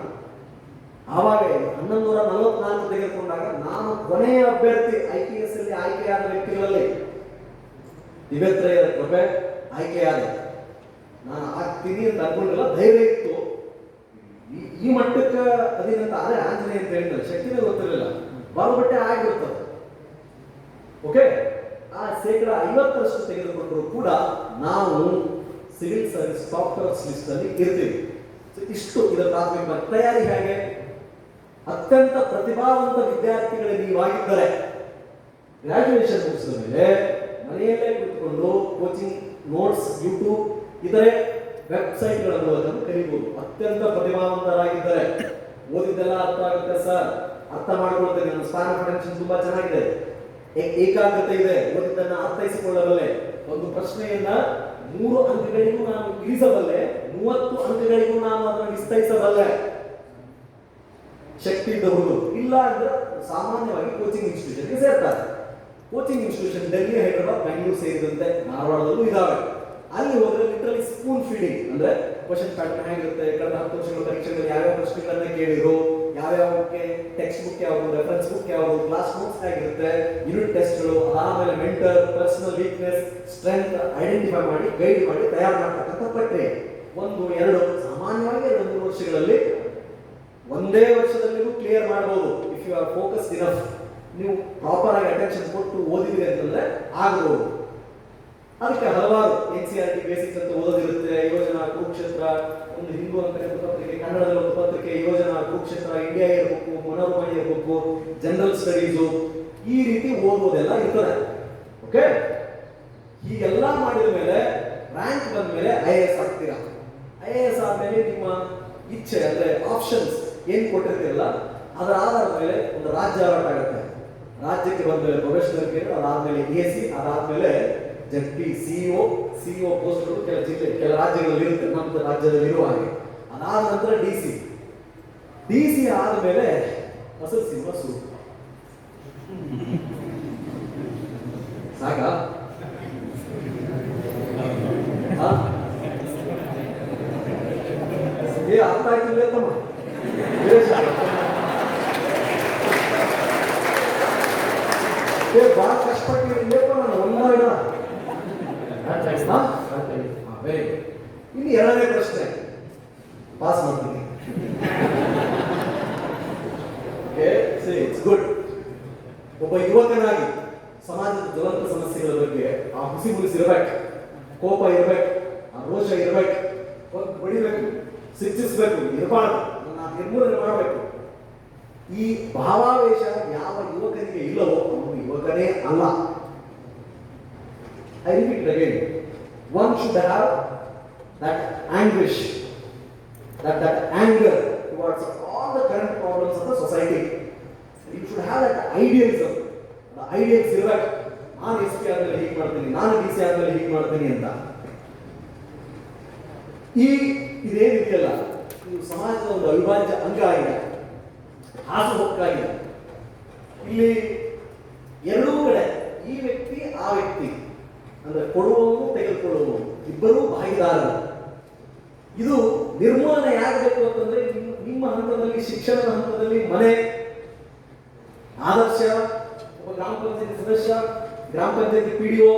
ಆವಾಗ 1144 ತೆಗೆದುಕೊಂಡಾಗ ನಾನು ಕೊನೆಯ ಅಭ್ಯರ್ಥಿ IPS ಅಲ್ಲಿ ಆಯ್ಕೆಯಾದ ವ್ಯಕ್ತಿಗಳಲ್ಲಿ. ದಿವ್ಯತ್ರಯರ ಕೃಪೆ ಆಯ್ಕೆಯಾದ. ನಾನು ಆಗ್ತೀನಿ ಅಂತ ಅನ್ಕೊಂಡಿಲ್ಲ, ಧೈರ್ಯ ಇತ್ತು. ಈ ಮಟ್ಟಕ್ಕೆ ಅದೇನಂತ ಅದೇ ಆಂಜನೇಯ ಅಂತ ಹೇಳಿದ್ರೆ ಶಕ್ತಿನೇ ಗೊತ್ತಿರಲಿಲ್ಲ, ಬಾಲ್ಬಟ್ಟೆ ಆಗಿರ್ತದೆ. ಓಕೆ, ಆ 50% ತೆಗೆದುಕೊಂಡ್ರು ಕೂಡ ನಾವು ಸಿವಿಲ್ ಸರ್ವಿಸ್ ಟಾಪರ್ಸ್ ಲಿಸ್ಟ್ ಅಲ್ಲಿ ಇರ್ತೀವಿ. ಇಷ್ಟು ಇದರ ಪ್ರಾಥಮಿಕ ತಯಾರಿ ಹೇಗೆ? ಅತ್ಯಂತ ಪ್ರತಿಭಾವಂತ ವಿದ್ಯಾರ್ಥಿಗಳಿಗೆ ನೀವಾಗಿದ್ದರೆ ಗ್ರಾಜುಯೇಷನ್ ಮುಗಿಸಿದ ಮೇಲೆ ಮನೆಯಲ್ಲೇ ಕುಳಿತುಕೊಂಡು ಕೋಚಿಂಗ್, ನೋಟ್ಸ್, ಯೂಟ್ಯೂಬ್ ಇತರೆ ವೆಬ್ಸೈಟ್ಗಳ ಮೂಲಕ ಕಲಿಬಹುದು. ಅತ್ಯಂತ ಪ್ರತಿಭಾವಂತರಾಗಿದ್ದರೆ ಓದಿದ್ದೆಲ್ಲ ಅರ್ಥ ಆಗುತ್ತೆ ಸರ್, ಅರ್ಥ ಮಾಡ್ಕೊಳ್ತೇನೆ, ನನ್ನ ಸ್ಪಾನ್ ಆಫ್ ಅಟೆನ್ಷನ್ ತುಂಬಾ ಚೆನ್ನಾಗಿದೆ, ಏಕಾಗ್ರತೆ ಇದೆ, ಓದಿದ್ದನ್ನ ಅರ್ಥೈಸಿಕೊಳ್ಳಬಲ್ಲೆ, ಒಂದು ಪ್ರಶ್ನೆಯನ್ನ 3 ಅಂಕಗಳಿಗೂ ನಾನು ಇಳಿಸಬಲ್ಲೆ, 30 ಅಂಕಗಳಿಗೂ ನಾನು ಅದನ್ನು ವಿಸ್ತರಿಸಬಲ್ಲೆ ಶಕ್ತಿ ಇದ್ದವರು. ಇಲ್ಲ ಅಂದ್ರೆ ಸಾಮಾನ್ಯವಾಗಿ ಕೋಚಿಂಗ್ ಇನ್ಸ್ಟಿಟ್ಯೂಷನ್ಗೆ ಸೇರ್ತಾರೆ. ಕೋಚಿಂಗ್ ಇನ್ಸ್ಟಿಟ್ಯೂಷನ್ ಡೆಲ್ಲಿ, ಹೈದರಾಬಾದ್, ಬೆಂಗಳೂರು ಸೇರಿದಂತೆ ಧಾರವಾಡದಲ್ಲೂ ಇದಾವೆ. ಅಲ್ಲಿ ಹೋದ್ರೆ ಲಿಟರಲಿ ಸ್ಪೂನ್ ಫೀಡಿಂಗ್, ಅಂದ್ರೆ ಕ್ವಶನ್ ಪ್ಯಾಟರ್ನ್ ಹೇಗಿರುತ್ತೆ, ಕಳೆದ 10 ವರ್ಷಗಳ ಪರೀಕ್ಷೆಗಳಲ್ಲಿ ಯಾವ್ಯಾವ ಪ್ರಶ್ನೆಗಳನ್ನ ಕೇಳಿದ್ರು, ಯಾವ್ಯಾವಕ್ಕೆ ಟೆಕ್ಸ್ಟ್ ಬುಕ್ ಯಾವುದು, ರೆಫರೆನ್ಸ್ ಬುಕ್ ಯಾವುದು, ಕ್ಲಾಸ್ ನೋಟ್ಸ್ ಹೇಗಿರುತ್ತೆ, ಯೂನಿಟ್ ಟೆಸ್ಟ್ಗಳು, ಆಮೇಲೆ mentor, personal weakness, strength identify ಮಾಡಿ ಗೈಡ್ ಮಾಡಿ ತಯಾರು ಮಾಡ್ತಕ್ಕಂಥ ಪ್ರಕ್ರಿಯೆ. 1-2 ಸಾಮಾನ್ಯವಾಗಿ 2 ವರ್ಷಗಳಲ್ಲಿ, ಒಂದೇ ವರ್ಷದಲ್ಲಿಯೂ ಕ್ಲಿಯರ್ ಮಾಡಬಹುದು if you are focus enough. ನೀವು ಪ್ರಾಪರ್ ಆಗಿ ಅಟೆನ್ಷನ್ ಕೊಟ್ಟು ಓದಿದ್ರಿ ಅಂತಂದ್ರೆ ಆಗಬಹುದು. ಅದಕ್ಕೆ ಹಲವಾರು NCERT ಬೇಸಿಕ್ಸ್ ಅಂತ ಓದೋದಿರುತ್ತೆ. ಯೋಜನಾ, ಕುರುಕ್ಷೇತ್ರ, ಒಂದು ಹಿಂದೂ ಅಂತ ಪತ್ರಿಕೆ, ಕನ್ನಡದಲ್ಲಿ ಒಂದು ಪತ್ರಿಕೆ, ಯೋಜನಾ, ಕುರುಕ್ಷೇತ್ರ, ಇಂಡಿಯಾ ಇರಬೇಕು, ಮನೋರಮ ಇರಬೇಕು, ಜನರಲ್ ಸ್ಟಡೀಸು, ಈ ರೀತಿ ಓದೋದೆಲ್ಲ ಇರ್ತದೆ. ಓಕೆ, ಹೀಗೆಲ್ಲ ಮಾಡಿದ ಮೇಲೆ ರ್ಯಾಂಕ್ ಬಂದ ಮೇಲೆ IAS ಆಗ್ತೀರಾ. IAS ಆದ್ಮೇಲೆ ನಿಮ್ಮ ಇಚ್ಛೆ ಅಂದ್ರೆ ಆಪ್ಷನ್ಸ್ ಏನ್ ಕೊಟ್ಟಿರ್ತೀರಲ್ಲ ಅದರ ಆಧಾರದ ಮೇಲೆ ಒಂದು ರಾಜ್ಯ ಅಲಾಟ್ ಆಗುತ್ತೆ. ರಾಜ್ಯಕ್ಕೆ ಬಂದ್ಮೇಲೆ ಪ್ರೊಫೆಷನಲ್ ಕೇರ್, ಅದಾದ್ಮೇಲೆ AC, ಅದಾದ್ಮೇಲೆ ZP, CO ಪೋಸ್ಟ್ಗಳು ಕೆಲ ರಾಜ್ಯಗಳಲ್ಲಿ ಇರುತ್ತೆ, ನಮ್ಮ ರಾಜ್ಯದಲ್ಲಿ ಇರುವ ಹಾಗೆ. ಅದಾದ ನಂತರ DC ಆದ್ಮೇಲೆ ಅಸಲು ಸಿನಿಮಾ ಶುರು. ಸಾಕಾ? ಅರ್ಥ ಆಯ್ತಿಲ್ಲ ತಮ್ಮ? ಬಹಳ ಕಷ್ಟಪಟ್ಟಿಲ್ಲಪ್ಪ ನಾನು ಒಂದಾಡ. ಇನ್ನು ಎರಡನೇ ಪ್ರಶ್ನೆ ಪಾಸ್ ಮಾಡ್ತೀನಿ. It's good. ಒಬ್ಬ ಯುವಕನಾಗಿ ಸಮಾಜದ ಜ್ವಲಂತ ಸಮಸ್ಯೆಗಳ ಬಗ್ಗೆ ಆ ಹುಸಿ ಇರಬೇಕು, ಕೋಪ ಇರಬೇಕು, ಆ ರೋಷ ಇರಬೇಕು, ಬಡಿಬೇಕು, ಶಿಕ್ಷಿಸಬೇಕು, ಇರಬಾರ್ದು, ನಿರ್ಮೂಲನೆ ಮಾಡಬೇಕು. ಈ ಭಾವಾವೇಶ ಯಾವ ಯುವಕನಿಗೆ ಇಲ್ಲವೋ ಅವನು ಯುವಕನೇ ಅಲ್ಲ. I repeat again, one should have that anguish, that anger towards all the current problems of the society. You should have that idealism. The ideals ಇರಬೇಕು. ನಾನು SP ಆದ್ಮೇಲೆ ಹೀಗೆ ಮಾಡ್ತೀನಿ, ನಾನು DC ಆದ್ಮೇಲೆ ಹೀಗೆ ಮಾಡ್ತೀನಿ ಅಂತ. ಇದೇನಿದೆಯಲ್ಲ, ಇದು ಸಮಾಜದ ಒಂದು ಅವಿಭಾಜ್ಯ ಅಂಗ ಆಗಿದೆ, ಹಾಸುಹೊಕ್ಕಾಗಿದೆ. ಇಲ್ಲಿ ಎರಡೂ ಕಡೆ ಈ ವ್ಯಕ್ತಿ ಆ ವ್ಯಕ್ತಿ ಅಂದ್ರೆ ಕೊಡುವವನು ತೆಗೆದುಕೊಳ್ಳುವವನು ಇಬ್ಬರೂ ಭಾಗಿದಾರರು. ಇದು ನಿರ್ಮೂಲನೆ ಆಗಬೇಕು ಅಂತಂದ್ರೆ ನಿಮ್ಮ ಹಂತದಲ್ಲಿ, ಶಿಕ್ಷಣದ ಹಂತದಲ್ಲಿ, ಮನೆ, ಆದರ್ಶ, ಒಬ್ಬ ಗ್ರಾಮ ಪಂಚಾಯತಿ ಸದಸ್ಯ, ಗ್ರಾಮ ಪಂಚಾಯತಿ PDO,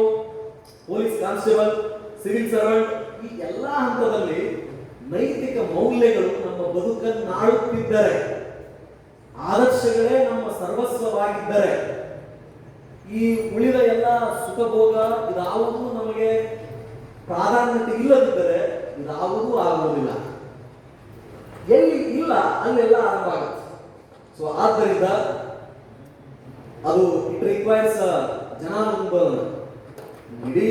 police constable, civil servant, ಈ ಎಲ್ಲಾ ಹಂತದಲ್ಲಿ ನೈತಿಕ ಮೌಲ್ಯಗಳು ನಮ್ಮ ಬದುಕನ್ನು ಆಳುತ್ತಿದ್ದರೆ, ಆದರ್ಶಗಳೇ ನಮ್ಮ ಸರ್ವಸ್ವವಾಗಿದ್ದರೆ, ಈ ಉಳಿದ ಎಲ್ಲ ಸುಖಭೋಗ ಇದಾವುದೂ ನಮಗೆ ಪ್ರಾಧಾನ್ಯತೆ ಇಲ್ಲದಿದ್ದರೆ ಇದಾವುದೂ ಆಗುವುದಿಲ್ಲ. ಎಲ್ಲಿ ಇಲ್ಲ ಅಲ್ಲೆಲ್ಲ ಆರಂಭ ಆಗುತ್ತೆ. ಸೊ ಆದ್ದರಿಂದ ಅದು ಇಟ್ ರಿಕ್ವೈರ್ಸ್ ಜನಾನುಂದೋಲನ. ಇಡೀ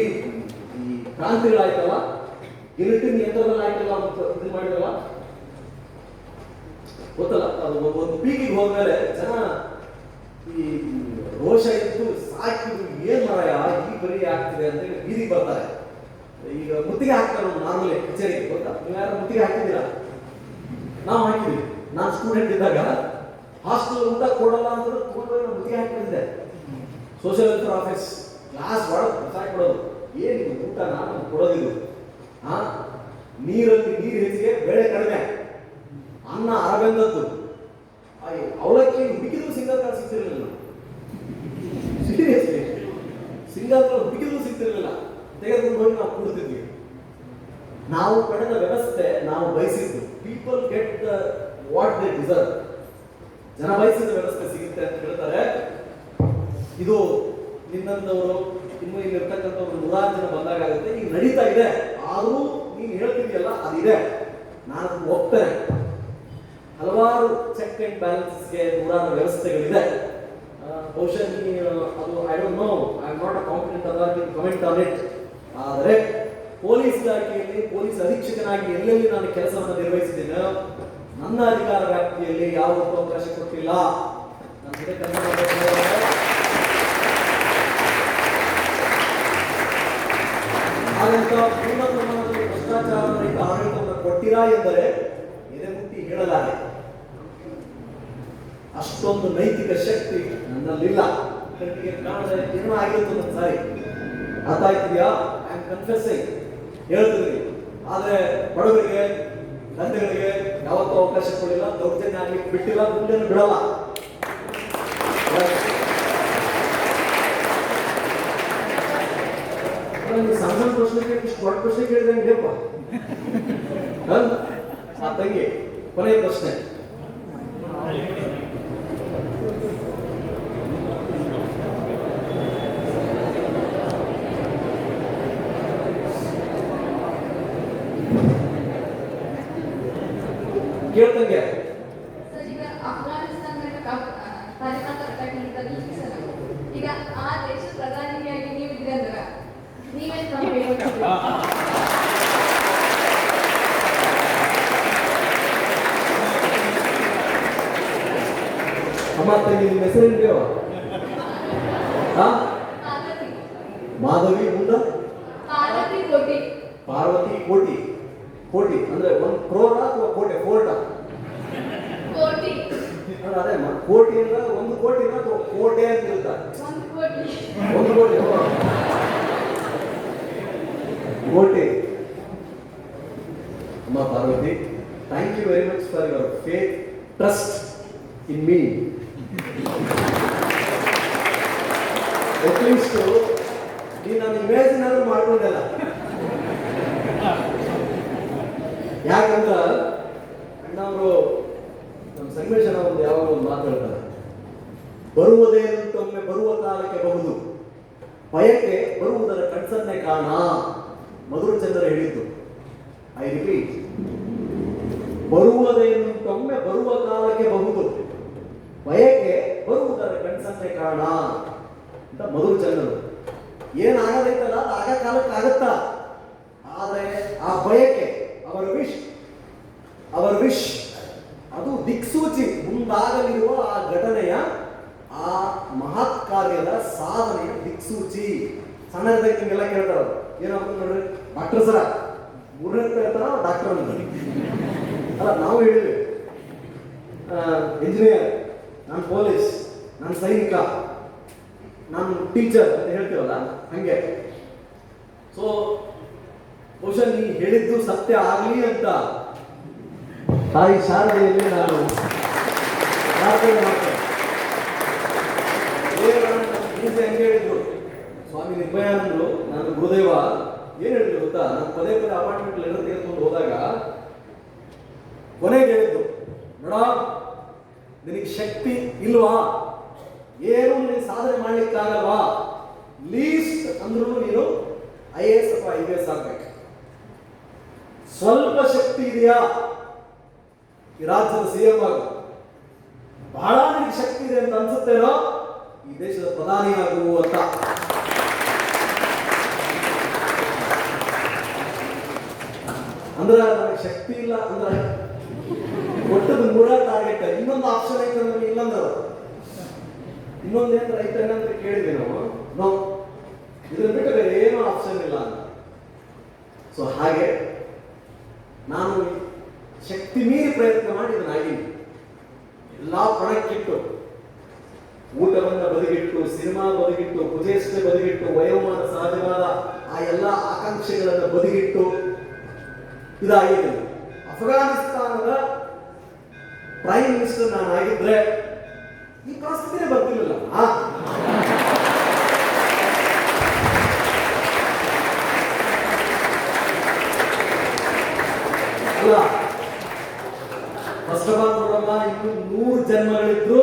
ಈ ಕ್ರಾಂತಿಗಳಾಯ್ತಲ್ಲ, ಗಿಲಿಟಿನ್ ಯಂತ್ರದಲ್ಲಿ ಆಯ್ತಲ್ಲ, ಇದು ಮಾಡಿರಲ್ಲ ಗೊತ್ತಲ್ಲ, ಅದು ಒಂದು ಪೀಕಿಗೆ ಹೋದ್ಮೇಲೆ ಜನ ಈ ರೋಷ ಇದ್ದು ಸಾಕಿದ್ದು ಏನ್ ಮಾರಾಯ ಈ ಬರೀ ಆಗ್ತಿದೆ ಅಂತ ಹೇಳಿ ಬೀದಿಗೆ ಬರ್ತಾರೆ. ಈಗ ಮುತ್ತಿಗೆ ಹಾಕ್ತಾರೆ ನಾರ್ಮಲಿ ಕಚೇರಿಗೆ, ಗೊತ್ತಾ? ನೀವು ಯಾರು ಮುತ್ತಿಗೆ ಹಾಕಿದ್ದೀರಾ? ನಾವು ಹಾಕಿದ್ವಿ. ನಾನು ಸ್ಟೂಡೆಂಟ್ ಇದ್ದಾಗ ಹಾಸ್ಟೆಲ್ ಊಟ ಕೊಡಲ್ಲ ಅಂತ ತಗೊಂಡು ನಾವು ಮುತ್ತಿಗೆ ಹಾಕಿದ್ದೆ. ಸೋಷಿಯಲ್ ವೆಲ್ಫೇರ್ ಆಫೀಸ್ ಕ್ಲಾಸ್ ಒಳಗೆ ಸಾಕಿ ಕೊಡೋದು, ಏನಿದು ಊಟ ನಾನು ಕೊಡೋದಿದು. ನೀರಲ್ಲಿ ನೀರು ಹೆಚ್ಚಿಗೆ, ಬೆಳೆ ಕಡಿಮೆ, ಅನ್ನ ಅರಬೆಂದದ್ದು, ಅವಲಕ್ಕಿ ಹುಡುಕಿದ್ರು ಸಿಂಗಲ್ ಕಾಳು ಸಿಗ್ತಿರ್ಲಿಲ್ಲ. ಸೀರಿಯಸ್ಲಿ ಸಿಂಗಲ್ ಕಾಳು ಹುಡುಕಿದ್ರು ಸಿಗ್ತಿರ್ಲಿಲ್ಲ. ತೆಗೆದುಕೊಂಡು ಹೋಗಿ ನಾವು ಕೊಡ್ತಿದ್ವಿ. ನಾವು ಪಡೆದ ವ್ಯವಸ್ಥೆ ನಾವು ಬಯಸಿದ್ದು. People get what they deserve. ಜನ ಬಯಸಿದ ವ್ಯವಸ್ಥೆ ಸಿಗುತ್ತೆ ಅಂತ ಹೇಳ್ತಾರೆ. ಇದು ನಿನ್ನಂತವರು ಇನ್ನು ಇಲ್ಲಿರ್ತಕ್ಕಂಥವ್ರು 100 ಜನ ಬಂದಾಗ ಆಗುತ್ತೆ. ಈಗ ನಡೀತಾ ಇದೆ, ಆದರೂ ನೀನು ಹೇಳ್ತಿದ್ಯಲ್ಲ ಅದಿದೆ, ನಾನು ಹೋಗ್ತೇನೆ. ಹಲವಾರು ಚೆಕ್ ಅಂಡ್ ಬ್ಯಾಲೆನ್ಸ್ಗೆ 100 ವ್ಯವಸ್ಥೆಗಳಿದೆ. ಬಹುಶಃ ಅದು I don't know, I am not a competent authority to comment on it. ಆದರೆ ಪೊಲೀಸ್ ಇಲಾಖೆಯಲ್ಲಿ ಪೊಲೀಸ್ ಅಧೀಕ್ಷಕನಾಗಿ ಎಲ್ಲೆಲ್ಲಿ ನಾನು ಕೆಲಸವನ್ನು ನಿರ್ವಹಿಸಿದ್ದೇನೆ, ನನ್ನ ಅಧಿಕಾರ ವ್ಯಾಪ್ತಿಯಲ್ಲಿ ಯಾವತ್ತೂ ಅವಕಾಶ ಕೊಟ್ಟಿಲ್ಲ. ನನ್ನ ಜೊತೆ ಹಾಗಂತ ಪೂರ್ಣ ಪ್ರಮಾಣದಲ್ಲಿ ಭ್ರಷ್ಟಾಚಾರ ರಹಿತ ಆಡಳಿತವನ್ನು ಕೊಟ್ಟಿರಾ ಎಂದರೆ ಎದೆ ಮುಟ್ಟಿ ಹೇಳಲಾರೆ. ಅಷ್ಟೊಂದು ನೈತಿಕ ಶಕ್ತಿ ನನ್ನಲ್ಲಿಲ್ಲ. ಕಣ್ಣಿಗೆ ಕಾಣದ ಏನೋ ಆಗಿತ್ತು ಒಂದು ಸಾರಿ, ಅರ್ಥ ಆಯ್ತಿದ್ಯಾ? ಐ ಆಮ್ ಕನ್ಫೆಸಿಂಗ್, ಹೇಳ್ತಿದ್ವಿ. ಆದ್ರೆ ಬಡವರಿಗೆ, ದಂಧೆಗಳಿಗೆ ಯಾವತ್ತೂ ಅವಕಾಶ ಕೊಡಲಿಲ್ಲ, ದೌರ್ಜನ್ಯ ಆಗ್ಲಿಕ್ಕೆ ಬಿಟ್ಟಿಲ್ಲ, ಮುಂದೆನೂ ಬಿಡಲ್ಲ. ಸಣ್ಣ ಪ್ರಶ್ನೆ ಇಷ್ಟು ದೊಡ್ಡ ಪ್ರಶ್ನೆ ಕೇಳಿದಂಗೆಪ್ಪ. ಆ ತಂಗಿ ಕೊನೆಯ ಪ್ರಶ್ನೆ. ಕೇಳ್ತಂಗೆ ಈಗ ಆ ದೇಶ ಪ್ರಧಾನಿಯಾಗಿ ನೀವು ಇದ್ರೆ ಅಂದ್ರೆ ನೀವೇನ್ ಮತ್ತೆ ನಿಮ್ಮ ಹೆಸರೇನು? ಹಾ, ಪಾರ್ವತಿ. ಮಾಧವಿ ಮುಂದ ಪಾರ್ವತಿ ಕೋಟಿ. ಪಾರ್ವತಿ ಕೋಟಿ. ಕೋಟಿ ಅಂದ್ರೆ 1 crore ಅಥವಾ ಕೋಟೆ ಫೋರ್ಟ? ಕೋಟಿ. ಅದೇ ಕೋಟಿ ಅಂದ್ರೆ 1 ಕೋಟಿ ಅಥವಾ ಕೋಟೆ ಅಂತ ಇರುತ್ತೆ. 1 ಕೋಟಿ. 1 ಕೋಟಿ ಕೋಟಿ. ಅಮ್ಮ Parvati, thank you very much for your faith, trust in me. At least ನೀನು ನನ್ನ ಇಮೇಜಿನಾದ್ರೂ ಮಾಡ್ಕೊಂಡಲ್ಲ. ಯಾಕಂದ್ರ ಅಣ್ಣವರು ನಮ್ಮ ಸಂಗಮೇಶನ ಒಂದು ಯಾವಾಗ ಒಂದು ಮಾತು ಹೇಳ್ತಾರೆ, ಬರುವುದೇನುಂಟೊಮ್ಮೆ ಬರುವ ಕಾಲಕ್ಕೆ ಬಹುದು, ಭಯಕ್ಕೆ ಬರುವುದರ ಕಣ್ಸನ್ನೇ ಕಾಣ. ಮಧುರಚಂದ್ರ ಹೇಳಿದ್ದು. ಐ ರಿಪೀಟ್, ಬರುವುದೇನುಂಟೊಮ್ಮೆ ಬರುವ ಕಾಲಕ್ಕೆ ಬಹುದು, ಭಯಕ್ಕೆ ಬರುವುದರ ಕಣ್ಸನ್ನೇ ಕಾಣ ಅಂತ ಮಧುರಚಂದ್ರರು. ಏನಾಗದೈತಲ್ಲ ಆಗ ಕಾಲಕ್ಕೆ ಆಗತ್ತಾ, ಆದರೆ ಆ ಭಯಕ್ಕೆ ಅವರ ವಿಶ್ ಅದು ದಿಕ್ಸೂಚಿ, ಮುಂದಾಗಲಿರುವ ಆ ಘಟನೆಯ, ಆ ಮಹತ್ ಕಾರ್ಯದ ಸಾಧನೆಯ ದಿಕ್ಸೂಚಿ. ಸಣ್ಣದಾಗಿ ನಿಮ್ಗೆಲ್ಲ ಕೇಳ್ತಾರ, ಏನಾಗ್ತದೆ ನೋಡ್ರಿ, ಡಾಕ್ಟರ್ ಸರ 3ನೇ ಹೇಳ್ತಾರ, ಡಾಕ್ಟರ್ ಅಂತ ಅಲ್ಲ. ನಾವು ಹೇಳಿದ್ವಿ ಇಂಜಿನಿಯರ್, ನಾನು ಪೊಲೀಸ್, ನಾನು ಸೈನಿಕ, ನಾನು ಟೀಚರ್ ಅಂತ ಹೇಳ್ತೀವಲ್ಲ, ಹಂಗೆ. ಸೊ ಬಹುಶಃ ನೀ ಹೇಳಿದ್ದು ಸತ್ಯ ಆಗಲಿ ಅಂತ ತಾಯಿ ಶಾರದೆಯಲ್ಲಿ ನಾನು ಪ್ರಾರ್ಥನೆ ಮಾಡ್ತೇನೆ. ಹಂಗೆ ಹೇಳಿದ್ರು ಸ್ವಾಮಿ ನಿರ್ಭಯಾನಂದರು, ನಾನು ಗುರುದೇವ ಏನ್ ಹೇಳಿದ್ರು ಗೊತ್ತಾ, ನಾನು ಪದೇ ಪದೇ ಅಪಾರ್ಟ್ಮೆಂಟ್ ಲೆಟರ್ ತೆಗೆದುಕೊಂಡು ಹೋದಾಗ ಕೊನೆಗೆ ಹೇಳಿದ್ದು, ನೋಡ ನಿನಗೆ ಶಕ್ತಿ ಇಲ್ವಾ, ಏನು ನೀನು ಸಾಧನೆ ಮಾಡ್ಲಿಕ್ಕಾಗಲ್ವಾ, ಲೀಸ್ಟ್ ಅಂದ್ರೂ ನೀನು IAS ಅಥವಾ IPS ಆಗ್ಬೇಕು. ಸ್ವಲ್ಪ ಶಕ್ತಿ ಇದೆಯಾ ಈ ರಾಜ್ಯದ CM ಆಗು, ಬಹಳ ನಿನಗೆ ಶಕ್ತಿ ಇದೆ ಅಂತ ಅನ್ಸುತ್ತೇನೋ, ಈ ದೇಶದ ಪ್ರಧಾನಿ ಆಗು ಅಂತ. ಅಂದ್ರೆ ನನಗೆ ಶಕ್ತಿ ಇಲ್ಲ ಅಂದ್ರೆ ಒಟ್ಟದ 3 ಟಾರ್ಗೆಟ್. ಇನ್ನೊಂದು ಆಪ್ಷನ್ ಐತೆ ಅಂದ್ರೆ ಇಲ್ಲಂದ್ರ ಇನ್ನೊಂದೇನು ರೈತ ಏನಂತ ಕೇಳಿದ್ವಿ ನಾವು, ಇದ್ರ ಬಿಟ್ಟು ಬೇರೆ ಏನೂ ಆಪ್ಷನ್ ಇಲ್ಲ ಅಂತ. ಸೊ ಹಾಗೆ ನಾನು ಶಕ್ತಿ ಮೀರಿ ಪ್ರಯತ್ನ ಮಾಡಿ ಇದನ್ನಾಗಿನಿ. ಎಲ್ಲ ಪಣಕ್ಕಿಟ್ಟು, ಊಟವನ್ನ ಬದಿಗಿಟ್ಟು, ಸಿನಿಮಾ ಬದಿಗಿಟ್ಟು, ಪೂಜೆಷ್ಟೇ ಬದಿಗಿಟ್ಟು, ವಯೋಮಾನ ಸಹಜವಾದ ಆ ಎಲ್ಲ ಆಕಾಂಕ್ಷೆಗಳನ್ನು ಬದಿಗಿಟ್ಟು ಇದಾಗಿದೆ. ಅಫ್ಘಾನಿಸ್ತಾನದ ಪ್ರೈಮ್ ಮಿನಿಸ್ಟರ್ ನಾನು ಆಗಿದ್ರೆ ಈ ಪರಿಸ್ಥಿತಿನೇ ಬರ್ತಿರ್ಲಿಲ್ಲ. ಅಲ್ಲ, ಫಸ್ಟ್ ಆಫ್ ಆಲ್ ನೋಡಮ್ಮ, ಇನ್ನು 100 ಜನ್ಮಗಳಿದ್ರು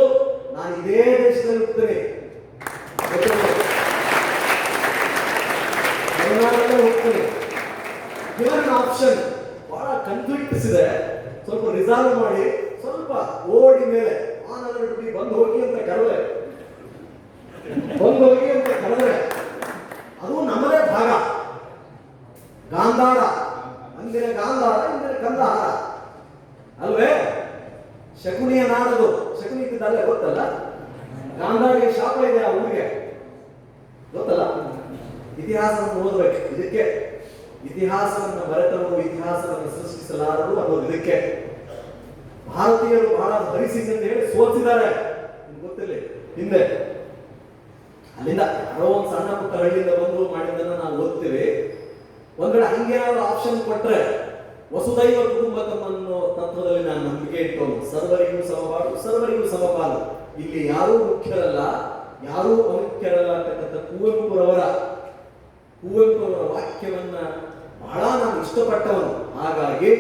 ನಾನು ಇದೇ ದೇಶದಲ್ಲಿ ಹುಟ್ಟುತ್ತೇನೆ, ಕರ್ನಾಟಕದಲ್ಲಿ ಹೋಗ್ತೇನೆ. ಗಿವನ್ ಆಪ್ಷನ್ ಬಹಳ ಕನ್ಫ್ಲಿಕ್ಟ್ಸ್ ಇದೆ, ಸ್ವಲ್ಪ ರಿಸಾಲ್ವ್ ಮಾಡಿ, ಸ್ವಲ್ಪ ಓಡಿ ಮೇಲೆ ಬಂದು ಹೋಗಿ ಅಂತ ಕರೆದ್ರೆ, ಅದು ನಮ್ಮದೇ ಭಾಗ. ಗಾಂಧಾರ, ಅಂದಿನ ಗಾಂಧಾರ, ಇಂದಿನ ಕಂದಹಾರ ಅಲ್ವೇ? ಶಕುನಿಯ ನಾಡದು, ಶಕುನಿ ಇದ್ದಿದ್ದಲ್ಲೇ ಗೊತ್ತಲ್ಲ. ಗಾಂಧಾರಿಗೆ ಶಾಪ ಇದೆ ಆ ಊರಿಗೆ, ಗೊತ್ತಲ್ಲ. ಇತಿಹಾಸವನ್ನು ಓದಬೇಕು. ಇದಕ್ಕೆ ಇತಿಹಾಸವನ್ನು ಬರೆತವರು ಇತಿಹಾಸವನ್ನು ಸೃಷ್ಟಿಸಲಾರರು ಅನ್ನೋದು ಇದಕ್ಕೆ. ಭಾರತೀಯರು ಬಹಳ ಹರಿಸಿಂಗ್ ಅಂತ ಹೇಳಿ ಸೋತಿದ್ದಾರೆ, ಗೊತ್ತಿಲ್ಲ ಹಿಂದೆ. ಅಲ್ಲಿಂದ ಯಾರೋ ಒಂದು ಸಣ್ಣ ಪುಟ್ಟ ಹಳ್ಳಿಯಿಂದ ಬಂದು ಮಾಡಿದ್ದನ್ನ ನಾವು ಓದ್ತೀವಿ. ಒಂದ್ಗಡೆ ಹಂಗೇನಾದ್ರು ಆಪ್ಷನ್ ಕೊಟ್ರೆ, ವಸುದೈವ ಕುಟುಂಬಕಂ ಅನ್ನೋ ತತ್ವದಲ್ಲಿ ನಾನು ನಂಬಿಕೆ ಇಟ್ಟವನು. ಸರ್ವರಿಗೂ ಸಮಪಾಲು, ಸರ್ವರಿಗೂ ಸಮಪಾಲು. ಇಲ್ಲಿ ಯಾರೂ ಮುಖ್ಯರಲ್ಲ, ಯಾರೂ ಅಮುಖ್ಯರಲ್ಲ ಅಂತಕ್ಕಂಥ ಕುವೆಂಪುರವರ ವಾಕ್ಯವನ್ನ ಬಹಳ ನಾನು ಇಷ್ಟಪಟ್ಟವನು. ಹಾಗಾಗಿ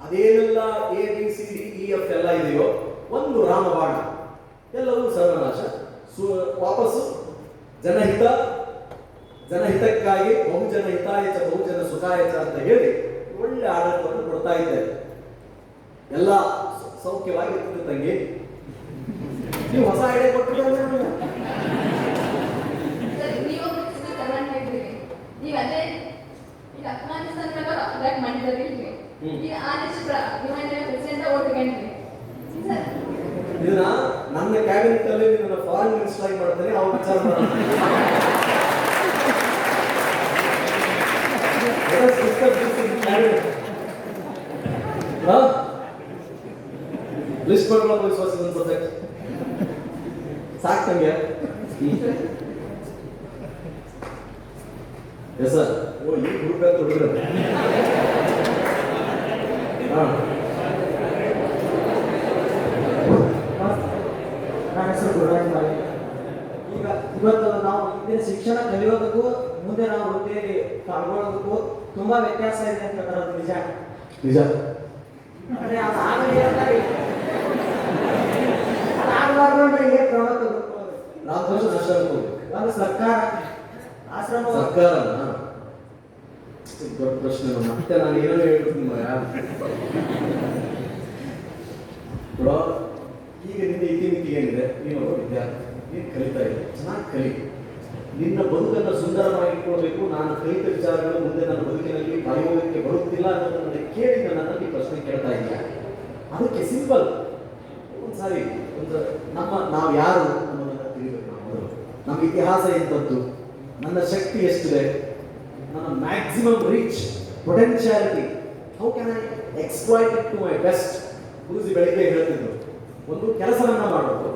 ಅದೇನೆಲ್ಲ ABCDEF ಎಲ್ಲ ಇದೆಯೋ, ಒಂದು ರಾಮಬಾಣ, ಎಲ್ಲವೂ ಸರ್ವನಾಶ. ವಾಪಸ್ಸು ಜನಹಿತಕ್ಕಾಗಿ ಬಹುಜನ ಹಿತಾಯಚ ಬಹುಜನ ಸುಖಾಯಚ ಅಂತ ಹೇಳಿ ಒಳ್ಳೆ ಆಡಳಿತವನ್ನು ಕೊಡ್ತಾ ಇದ್ದಾರೆ. ಎಲ್ಲ ಸೌಖ್ಯವಾಗಿ ತಂಗಿ. ನೀವು ಹೊಸ ಐಡಿಯಾ ಕೊಟ್ಟಿದ್ರೆ ನೀವು ಅದೇ ಈಗ ಅಫ್ಘಾನಿಸ್ತಾನ ಅಟ್ಯಾಕ್ ಮಾಡಿದ್ದಾರೆ ಇಲ್ರಿ, ಈಗ ಆ ದೇಶ ಪ್ರೆಸಿಡೆಂಟ್ ಓಟ್ ತಗೊಂಡ್ರಿ. ಇದನ್ನ ನನ್ನ ಕ್ಯಾಬಿನೆಟ್ ಅಲ್ಲಿ ನನ್ನ ಫಾರಿನ್ ಮಿನಿಸ್ಟರ್ ಆಗಿ ಮಾಡ್ತೇನೆ, ಅವ್ರು ವಿಚಾರ ಮಾಡೋಣ. Let us discuss this in cabinet. List ಮಾಡ್ಕೊಳ್ಳೋ ವಿಶ್ವಾಸ ಸಬ್ಜೆಕ್ಟ್ ಸಾಕು ನಂಗೆ. Yes sir. ಓ ಈ ಗ್ರೂಪ್ ಅಂತ ಹುಡುಗರು. ನನ್ನ ಹೆಸರು ಗುರುರಾಜ್ ಬಾಯಿ. ಈಗ ಇವತ್ತು ನಾವು ಇಂದಿನ ಶಿಕ್ಷಣ ಕಲಿಯೋದಕ್ಕೂ ಮುಂದೆ ನಾವು ವೃತ್ತಿಯಲ್ಲಿ ಪಾಲ್ಗೊಳ್ಳೋದಕ್ಕೂ ತುಂಬಾ ವ್ಯತ್ಯಾಸ ಇದೆ ಅಂತ ಹೇಳ್ತಾರೆ. ನಿಜ ನಿಜ. ಅಂದ್ರೆ ಅದಾಗಲಾರ್ದು ಏನು ಕ್ರಮ ತೆಗೆದುಕೊಳ್ಳೋದು? ರಾಮಕೃಷ್ಣ ಆಶ್ರಮ ಒಂದು ಆಶ್ರಮ ಸರ್ಕಾರನ ದೊಡ್ಡ ಪ್ರಶ್ನೆ. ಮತ್ತೆ ನಾನು ಏನೋ ಹೇಳ್ತೀನಿ ಬ್ರೋ. ಈಗ ನಿನ್ನ ಇತಿಮಿತಿ ಏನಿದೆ, ನೀನು ವಿದ್ಯಾರ್ಥಿ, ನೀನು ಕಲಿತಾ ಇದ್ದೆ, ಚೆನ್ನಾಗಿ ಕಲಿ. ನಿನ್ನ ಬದುಕನ್ನು ಸುಂದರವಾಗಿ ಇಟ್ಕೊಳ್ಬೇಕು. ನಾನು ಕಲಿತ ವಿಚಾರಗಳು ಮುಂದೆ ನನ್ನ ಬದುಕಿನಲ್ಲಿ ಬರೆಯೋದಕ್ಕೆ ಬರುತ್ತಿಲ್ಲ ಅನ್ನೋದನ್ನ ಕೇಳಿ ನನ್ನನ್ನು ಈ ಪ್ರಶ್ನೆ ಕೇಳ್ತಾ ಇದೆಯಾ? ಅದಕ್ಕೆ ಸಿಂಪಲ್. ಒಂದ್ಸಾರಿ ನಾವು ಯಾರು ಅನ್ನೋದನ್ನ ತಿಳಿಬೇಕು. ನಾವು ಮೊದಲು ನಮ್ಮ ಇತಿಹಾಸ ಎಂಥದ್ದು, ನನ್ನ ಶಕ್ತಿ ಎಷ್ಟಿದೆ, ನನ್ನ maximum reach potentiality, how can I exploit it to my best. Guruji ಬೆಳಿಗ್ಗೆ ಹೇಳ್ತಿದ್ರು, ಒಂದು ಕೆಲಸವನ್ನ ಮಾಡೋದು,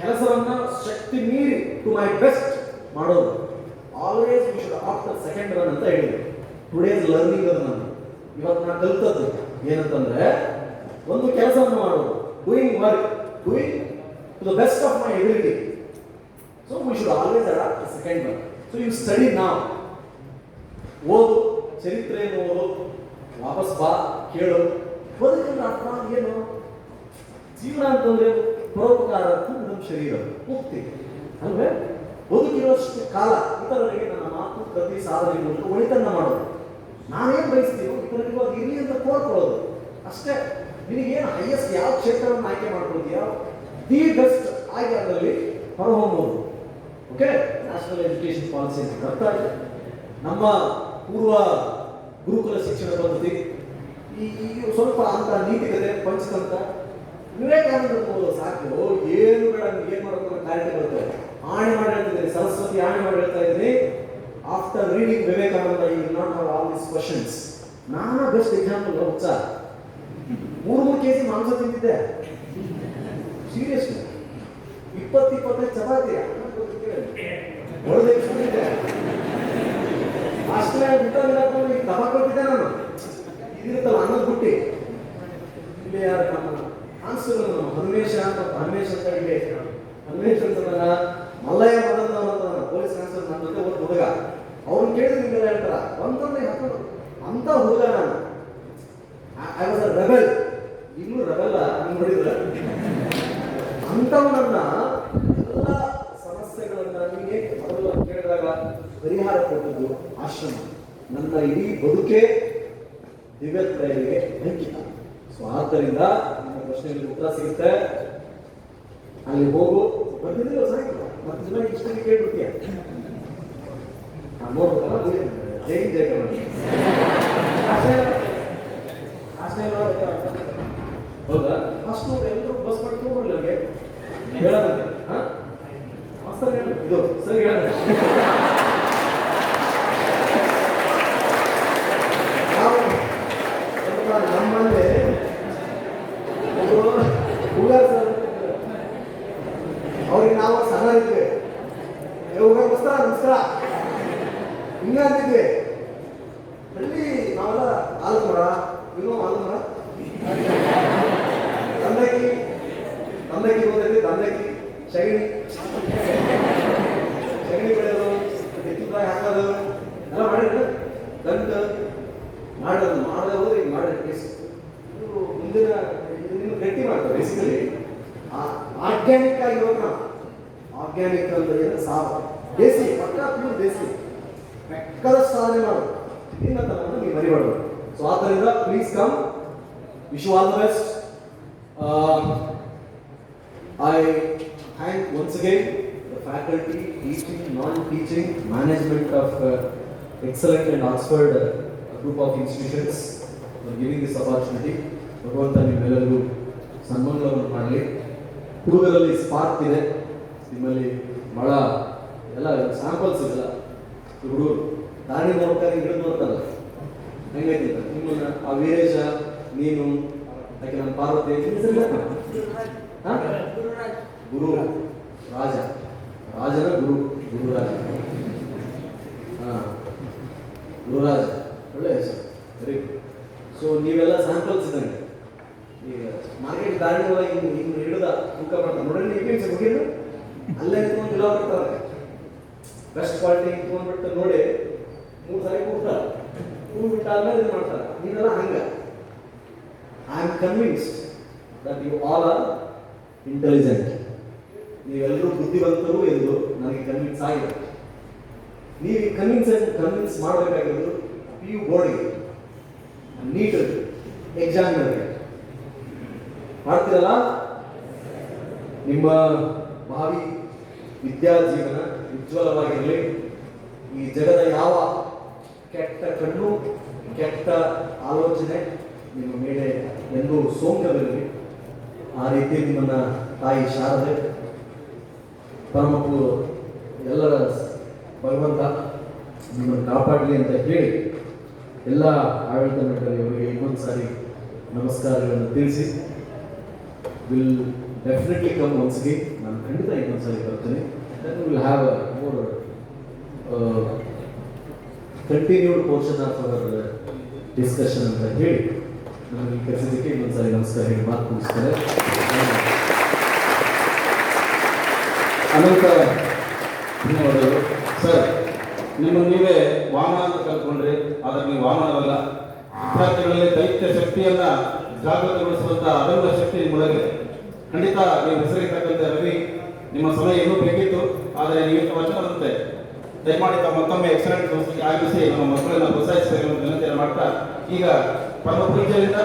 ಕೆಲಸವನ್ನ ಶಕ್ತಿ ಮೀರಿ ಟು ಮೈ ಬೆಸ್ಟ್ ಮಾಡೋದು. Always we should after second run ಅಂತ ಹೇಳಿದ್ರು. ಟುಡೇಸ್ ಲರ್ನಿಂಗ್ ಅದು ನಾನು ಇವತ್ತು ನಾನು ಕಲಿತದ್ದು ಏನಂತಂದ್ರೆ, ಒಂದು ಕೆಲಸವನ್ನು ಮಾಡೋದು, doing work, doing to the best of my ability. So we should always adapt second run. So you study now. ಓದು, ಚರಿತ್ರೆಯನ್ನು ಓದು, ವಾಪಸ್ ಬಾ, ಕೇಳು. ಬದುಕನ್ನು ಅರ್ಥ ಏನು? ಜೀವನ ಅಂತಂದ್ರೆ ಪರೋಪಕಾರ ನಮ್ಮ ಶರೀರ ಮುಕ್ತಿ ಅಲ್ವೇ? ಬದುಕಿರೋಷ್ಟು ಕಾಲ ಇತರರಿಗೆ ನನ್ನ ಮಾತು, ಪ್ರತಿ ಸಾಧನೆ ಮೂಲಕ ಒಳಿತನ್ನ ಮಾಡೋದು. ನಾನೇನು ಬಯಸ್ತೀನೋ ಇತರರಿಗೂ ಅದು ಇರಲಿ ಅಂತ ಕೋರ್ಕೊಳ್ಳೋದು ಅಷ್ಟೇ. ನಿನಗೇನು ಹೈಯೆಸ್ಟ್ ಯಾವ ಕ್ಷೇತ್ರವನ್ನು ಆಯ್ಕೆ ಮಾಡ್ಕೊಳ್ತೀಯೋ ದಿ ಬೆಸ್ಟ್ ಆಗಿ ಅದರಲ್ಲಿ ಹೊರಹೊಮ್ಮೋದು. ಓಕೆ, ನ್ಯಾಷನಲ್ ಎಜುಕೇಶನ್ ಪಾಲಿಸಿ ಅಂತ ಬರ್ತಾ ಇದೆ. ನಮ್ಮ ಪೂರ್ವ ಗುರುಕುಲ ಶಿಕ್ಷಣ ಪದ್ಧತಿ ಈ ಸ್ವಲ್ಪ ಅಂತ ನೀತಿಕತೆ ಪಂಚತಂತ್ರ ವಿವೇಕಾನಂದ ಸಾಕು, ಏನು ಬೇಡ, ಏನು ಮಾಡೋದು ಕಾರ್ಯ ಬರುತ್ತೆ. ಆಣೆ ಮಾಡಿ ಹೇಳ್ತಿದ್ದೀನಿ, ಸರಸ್ವತಿ ಆಣೆ ಮಾಡಿ ಹೇಳ್ತಾ ಇದ್ದೀನಿ, after reading Vivekananda you will not have all these questions. ನಾನು ಬೆಸ್ಟ್ ಎಕ್ಸಾಂಪಲ್. ಹುಚ್ಚ 3 kg ಮಾಂಸ ತಿಂತಿದ್ದೆ, ಸೀರಿಯಸ್ಲಿ. 20-25 ಚಪಾತಿ ಹೊಡೆದ ಅಷ್ಟೇ ಬಿಟ್ಟು ತಬಾಕ್ ಕೊಟ್ಟಿದ್ದೆ ನಾನು. ಇದಿರುತ್ತಲ್ಲ ಅನ್ನದ ಬುಟ್ಟಿ, ಇಲ್ಲಿ ಯಾರು ನಮ್ಮ ಆನ್ಸರ್ ನಮ್ಮ ಹನುಮೇಶ ಅಂತ ಇಲ್ಲಿ ಹನುಮೇಶ್ ಅಂತ ಮಲ್ಲಯ್ಯ ಮದನ್ ಪೊಲೀಸ್ ಆನ್ಸರ್ ನನ್ನ ಜೊತೆ ಒಂದು ಹುಡುಗ. ಅವ್ನು ಕೇಳಿದ್ರೆ ನಿಮ್ಗೆಲ್ಲ ಹೇಳ್ತಾರ ಒಂದೊಂದೇ ಹಾಕೋದು ಅಂತ ಹುಡುಗ ನಾನು. I was a rebel. ಇನ್ನೂ ರೆಬೆಲ್ ಹಂಗೆ ನೋಡಿದ್ರೆ ಅಂಥವನ್ನ ಎಲ್ಲ ಸಮಸ್ಯೆಗಳನ್ನ ನಿಮಗೆ ಮೊದಲು ಕೇಳಿದಾಗ ಪರಿಹಾರ ಕೊಟ್ಟದ್ದು ಆಶ್ರಮ. ನನ್ನ ಇಡೀ ಬದುಕೇ ದಿವ್ಯತ್ರಯರಿಗೆ ಅಂಕಿತ. ಸೊ ಆದ್ದರಿಂದ ನಿಮ್ಮ ಪ್ರಶ್ನೆಗಳಿಗೆ ಉತ್ತರ ಸಿಗುತ್ತೆ. ಅಲ್ಲಿ ಹೋಗು, ಬರ್ತಿದ್ದಿಲ್ಲ ಸಾಯಂಕಾಲ ಮತ್ತೆ ಜನ ಇಷ್ಟಕ್ಕೆ ಕೇಳ್ಬಿಡ್ತೀಯ. ನೋಡ್ಬೇಕಲ್ಲ, ಜೈ ಜೈ ಕರ್ನಾಟಕ. ಹೌದಾ? ಅಷ್ಟು ಎಲ್ಲರೂ ಬಸ್ ಮಾಡಿ ತಗೊಂಡ್ಬಿಡ್ಲಿ ನನಗೆ ಹೇಳೋದಂತೆ. ಸರ್ ಇದು ಸರಿ ಹೇಳ. ನಮ್ಮಲ್ಲಿ ಹುಡುಗ ಸರ್, ಅವ್ರಿಗೆ ನಾವು ಸಣ್ಣ ಇದ್ವಿ, ನಮಸ್ಕಾರ ನಮಸ್ಕಾರ ಹಿಂಗ ಅಂತಿದ್ವಿ. ಅಲ್ಲಿ ನಾವೆಲ್ಲ ಆಲಮರ, ಇನ್ನೂ ಆಲಮರ, ತಂದಕ್ಕಿ ಬಂದೈತಿ, ತಂದಕ್ಕಿ ಸಗಣಿ ಬೆಳೆಯೋದು, ಎತ್ತಿನಕಾಯಿ ಹಾಕೋದು ಎಲ್ಲ ಮಾಡಿದ್ರೆ ದಂಟು ಮಾಡದೆ ಹೋದ್ರೆ ಈಗ ಮಾಡಿದ್ರೆ ಮುಂದಿನ ಇದನ್ನು ಗಟ್ಟಿ ಮಾಡ್ತಾರೆ. ಬೇಸಿಕಲಿ ಆರ್ಗ್ಯಾನಿಕ್ ಆಗಿರೋದು ನಾವು. ಆರ್ಗ್ಯಾನಿಕ್ ಅಂದ್ರೆ ಸಾವು ದೇಸಿ, ಪಕ್ಕ ಪ್ಯೂರ್ ದೇಸಿ, ಬೆಕ್ಕದ ಸಾಧನೆ ಮಾಡೋದು. ನಿನ್ನ ತನವನ್ನು ನೀವು ಮರಿಬಾರ್ದು. ಸೊ ಆದ್ದರಿಂದ please come. Wish you all the best. I thank once again the faculty, teaching, non-teaching, management of excellent and Oxford group of institutions for giving this opportunity. ಭಗವಂತ ನಿಮ್ಮೆಲ್ಲರಿಗೂ ಸನ್ಮಾನಗಳನ್ನು ಮಾಡಲಿ. ಹುಡುಗರಲ್ಲಿ ಸ್ಪಾರ್ಕ್ ಇದೆ, ನಿಮ್ಮಲ್ಲಿ ಭಾಳ ಎಲ್ಲ ಸ್ಯಾಂಪಲ್ಸ್ ಇದೆಲ್ಲ. ಹುಡುಗರು ದಾರಿ ನೋಡ್ತಾರೆ, ಹಿಡಿದು ನೋಡ್ತಾರಲ್ಲ, ಹೆಂಗೈತಿ ನಿಮ್ಮನ್ನ ಆ ವೀರೇಶ, ನೀನು, ಯಾಕೆ ನನ್ನ ಪಾರ್ವತಿ, ಗುರು ರಾಜ, ರಾಜನ ಗುರು, ಗುರುರಾಜ. ಗುರುರಾಜ ಒಳ್ಳೆ ಹೆಸರು, ವೆರಿ ಗುಡ್. ಸೊ ನೀವೆಲ್ಲ ಸ್ಯಾಂಪಲ್ಸ್ ಇದ್ದಂಗೆ. ಈಗ ಮಾರ್ಕೆಟ್ ದಾರಿ ಒಳಗೆ ಹಿಂಗೆ ಹಿಡಿದ ತೂಕ ಮಾಡ್ತಾರೆ ನೋಡ್ರಿ, ನೀವು ಮುಗಿಯೋದು ಅಲ್ಲೇ ನಿಂತ್ಕೊಂಡು ಗಿಲ ಬರ್ತಾರೆ, ಬೆಸ್ಟ್ ಕ್ವಾಲಿಟಿ ನಿಂತ್ಕೊಂಡ್ಬಿಟ್ಟು ನೋಡಿ 3 ಸಾರಿ ಕೂಡ್ತಾರೆ, ಕೂಡ್ಬಿಟ್ಟಾದ್ಮೇಲೆ ಇದು ಮಾಡ್ತಾರೆ. ನೀವೆಲ್ಲ ಹಂಗೆ. I am convinced that you all are intelligent. ನೀವೆಲ್ಲರೂ ಬುದ್ಧಿವಂತರು ಎಂದು ನನಗೆ ಕನ್ವಿನ್ಸ್ ಆಗಿದೆ. ನೀವು ಕನ್ವಿನ್ಸ್ ಮಾಡಬೇಕಾಗಿರೋದು PU ಬೋರ್ಡಿಗೆ, ನೀಟ್ ಎಕ್ಸಾಮಿನರ್ಗೆ ಮಾಡ್ತೀರಲ್ಲ. ನಿಮ್ಮ ಭಾವಿ ವಿದ್ಯಾ ಜೀವನ ಉಜ್ವಲವಾಗಿರಲಿ. ಈ ಜಗದ ಯಾವ ಕೆಟ್ಟ ಕಣ್ಣು, ಕೆಟ್ಟ ಆಲೋಚನೆ ನಿಮ್ಮ ಮೇಲೆ ಎಂದೂ ಸೋಂಕವಿರಲಿ. ಆ ರೀತಿ ನಿಮ್ಮನ್ನ ತಾಯಿ ಶಾರದೆ, ಪರಮಪೂರು ಎಲ್ಲರ ಭಗವಂತ ನಿಮ್ಮನ್ನು ಕಾಪಾಡಲಿ ಅಂತ ಹೇಳಿ ಎಲ್ಲ ಆಡಳಿತ ಮಂಡಳಿಯವರಿಗೆ ಇನ್ನೊಂದು ಸಾರಿ ನಮಸ್ಕಾರಗಳನ್ನು ತಿಳಿಸಿ, will definitely come once again. ನಾನು ಖಂಡಿತ ಇನ್ನೊಂದು ಸಾರಿ ಬರ್ತೇನೆ. Then will have a more continued portion of our discussion ಅಂತ ಹೇಳಿ ನಾನು ಈ ಕರೆಸಿದ್ದಕ್ಕೆ ಇನ್ನೊಂದು ಸಾರಿ ನಮಸ್ಕಾರ ಹೇಳಿ ಮಾತು ಮುಗಿಸ್ತೇನೆ. ಅನಂತ ಧನ್ಯವಾದಗಳು ಸರ್. ನಿಮ್ಮನ್ನು ನೀವೇ ವಾಮನ ಅಂತ ಕಲ್ತ್ಕೊಂಡ್ರಿ, ಆದರೆ ನೀವು ವಾಮನವಲ್ಲ. ವಿದ್ಯಾರ್ಥಿಗಳಲ್ಲಿ ದೈತ್ಯ ಶಕ್ತಿಯನ್ನ ಜಾಗೃತಗೊಳಿಸುವಂತ ಅದಮ್ಯ ಶಕ್ತಿ ನಿಮ್ಮೊಳಗೆ. ಖಂಡಿತ ನೀವು ಹೆಸರಿರ್ತಕ್ಕಂಥ ರವಿ, ನಿಮ್ಮ ಸಮಯ ಇನ್ನೂ ಬೇಕಿತ್ತು, ಆದರೆ ನೀವು ವಚನದಂತೆ ದಯಮಾಡಿ ಮತ್ತೊಮ್ಮೆ ಎಕ್ಸಲೆಂಟ್ ಸಂಸ್ಥೆಗೆ ಆಗಮಿಸಿ ನಮ್ಮ ಮಕ್ಕಳನ್ನ ಪ್ರೋತ್ಸಾಹಿಸಬೇಕು ಅಂತ ವಿನಂತಿಯನ್ನು ಮಾಡ್ತಾ, ಈಗ ಪರಮ ಪೂಜ್ಯರಿಂದ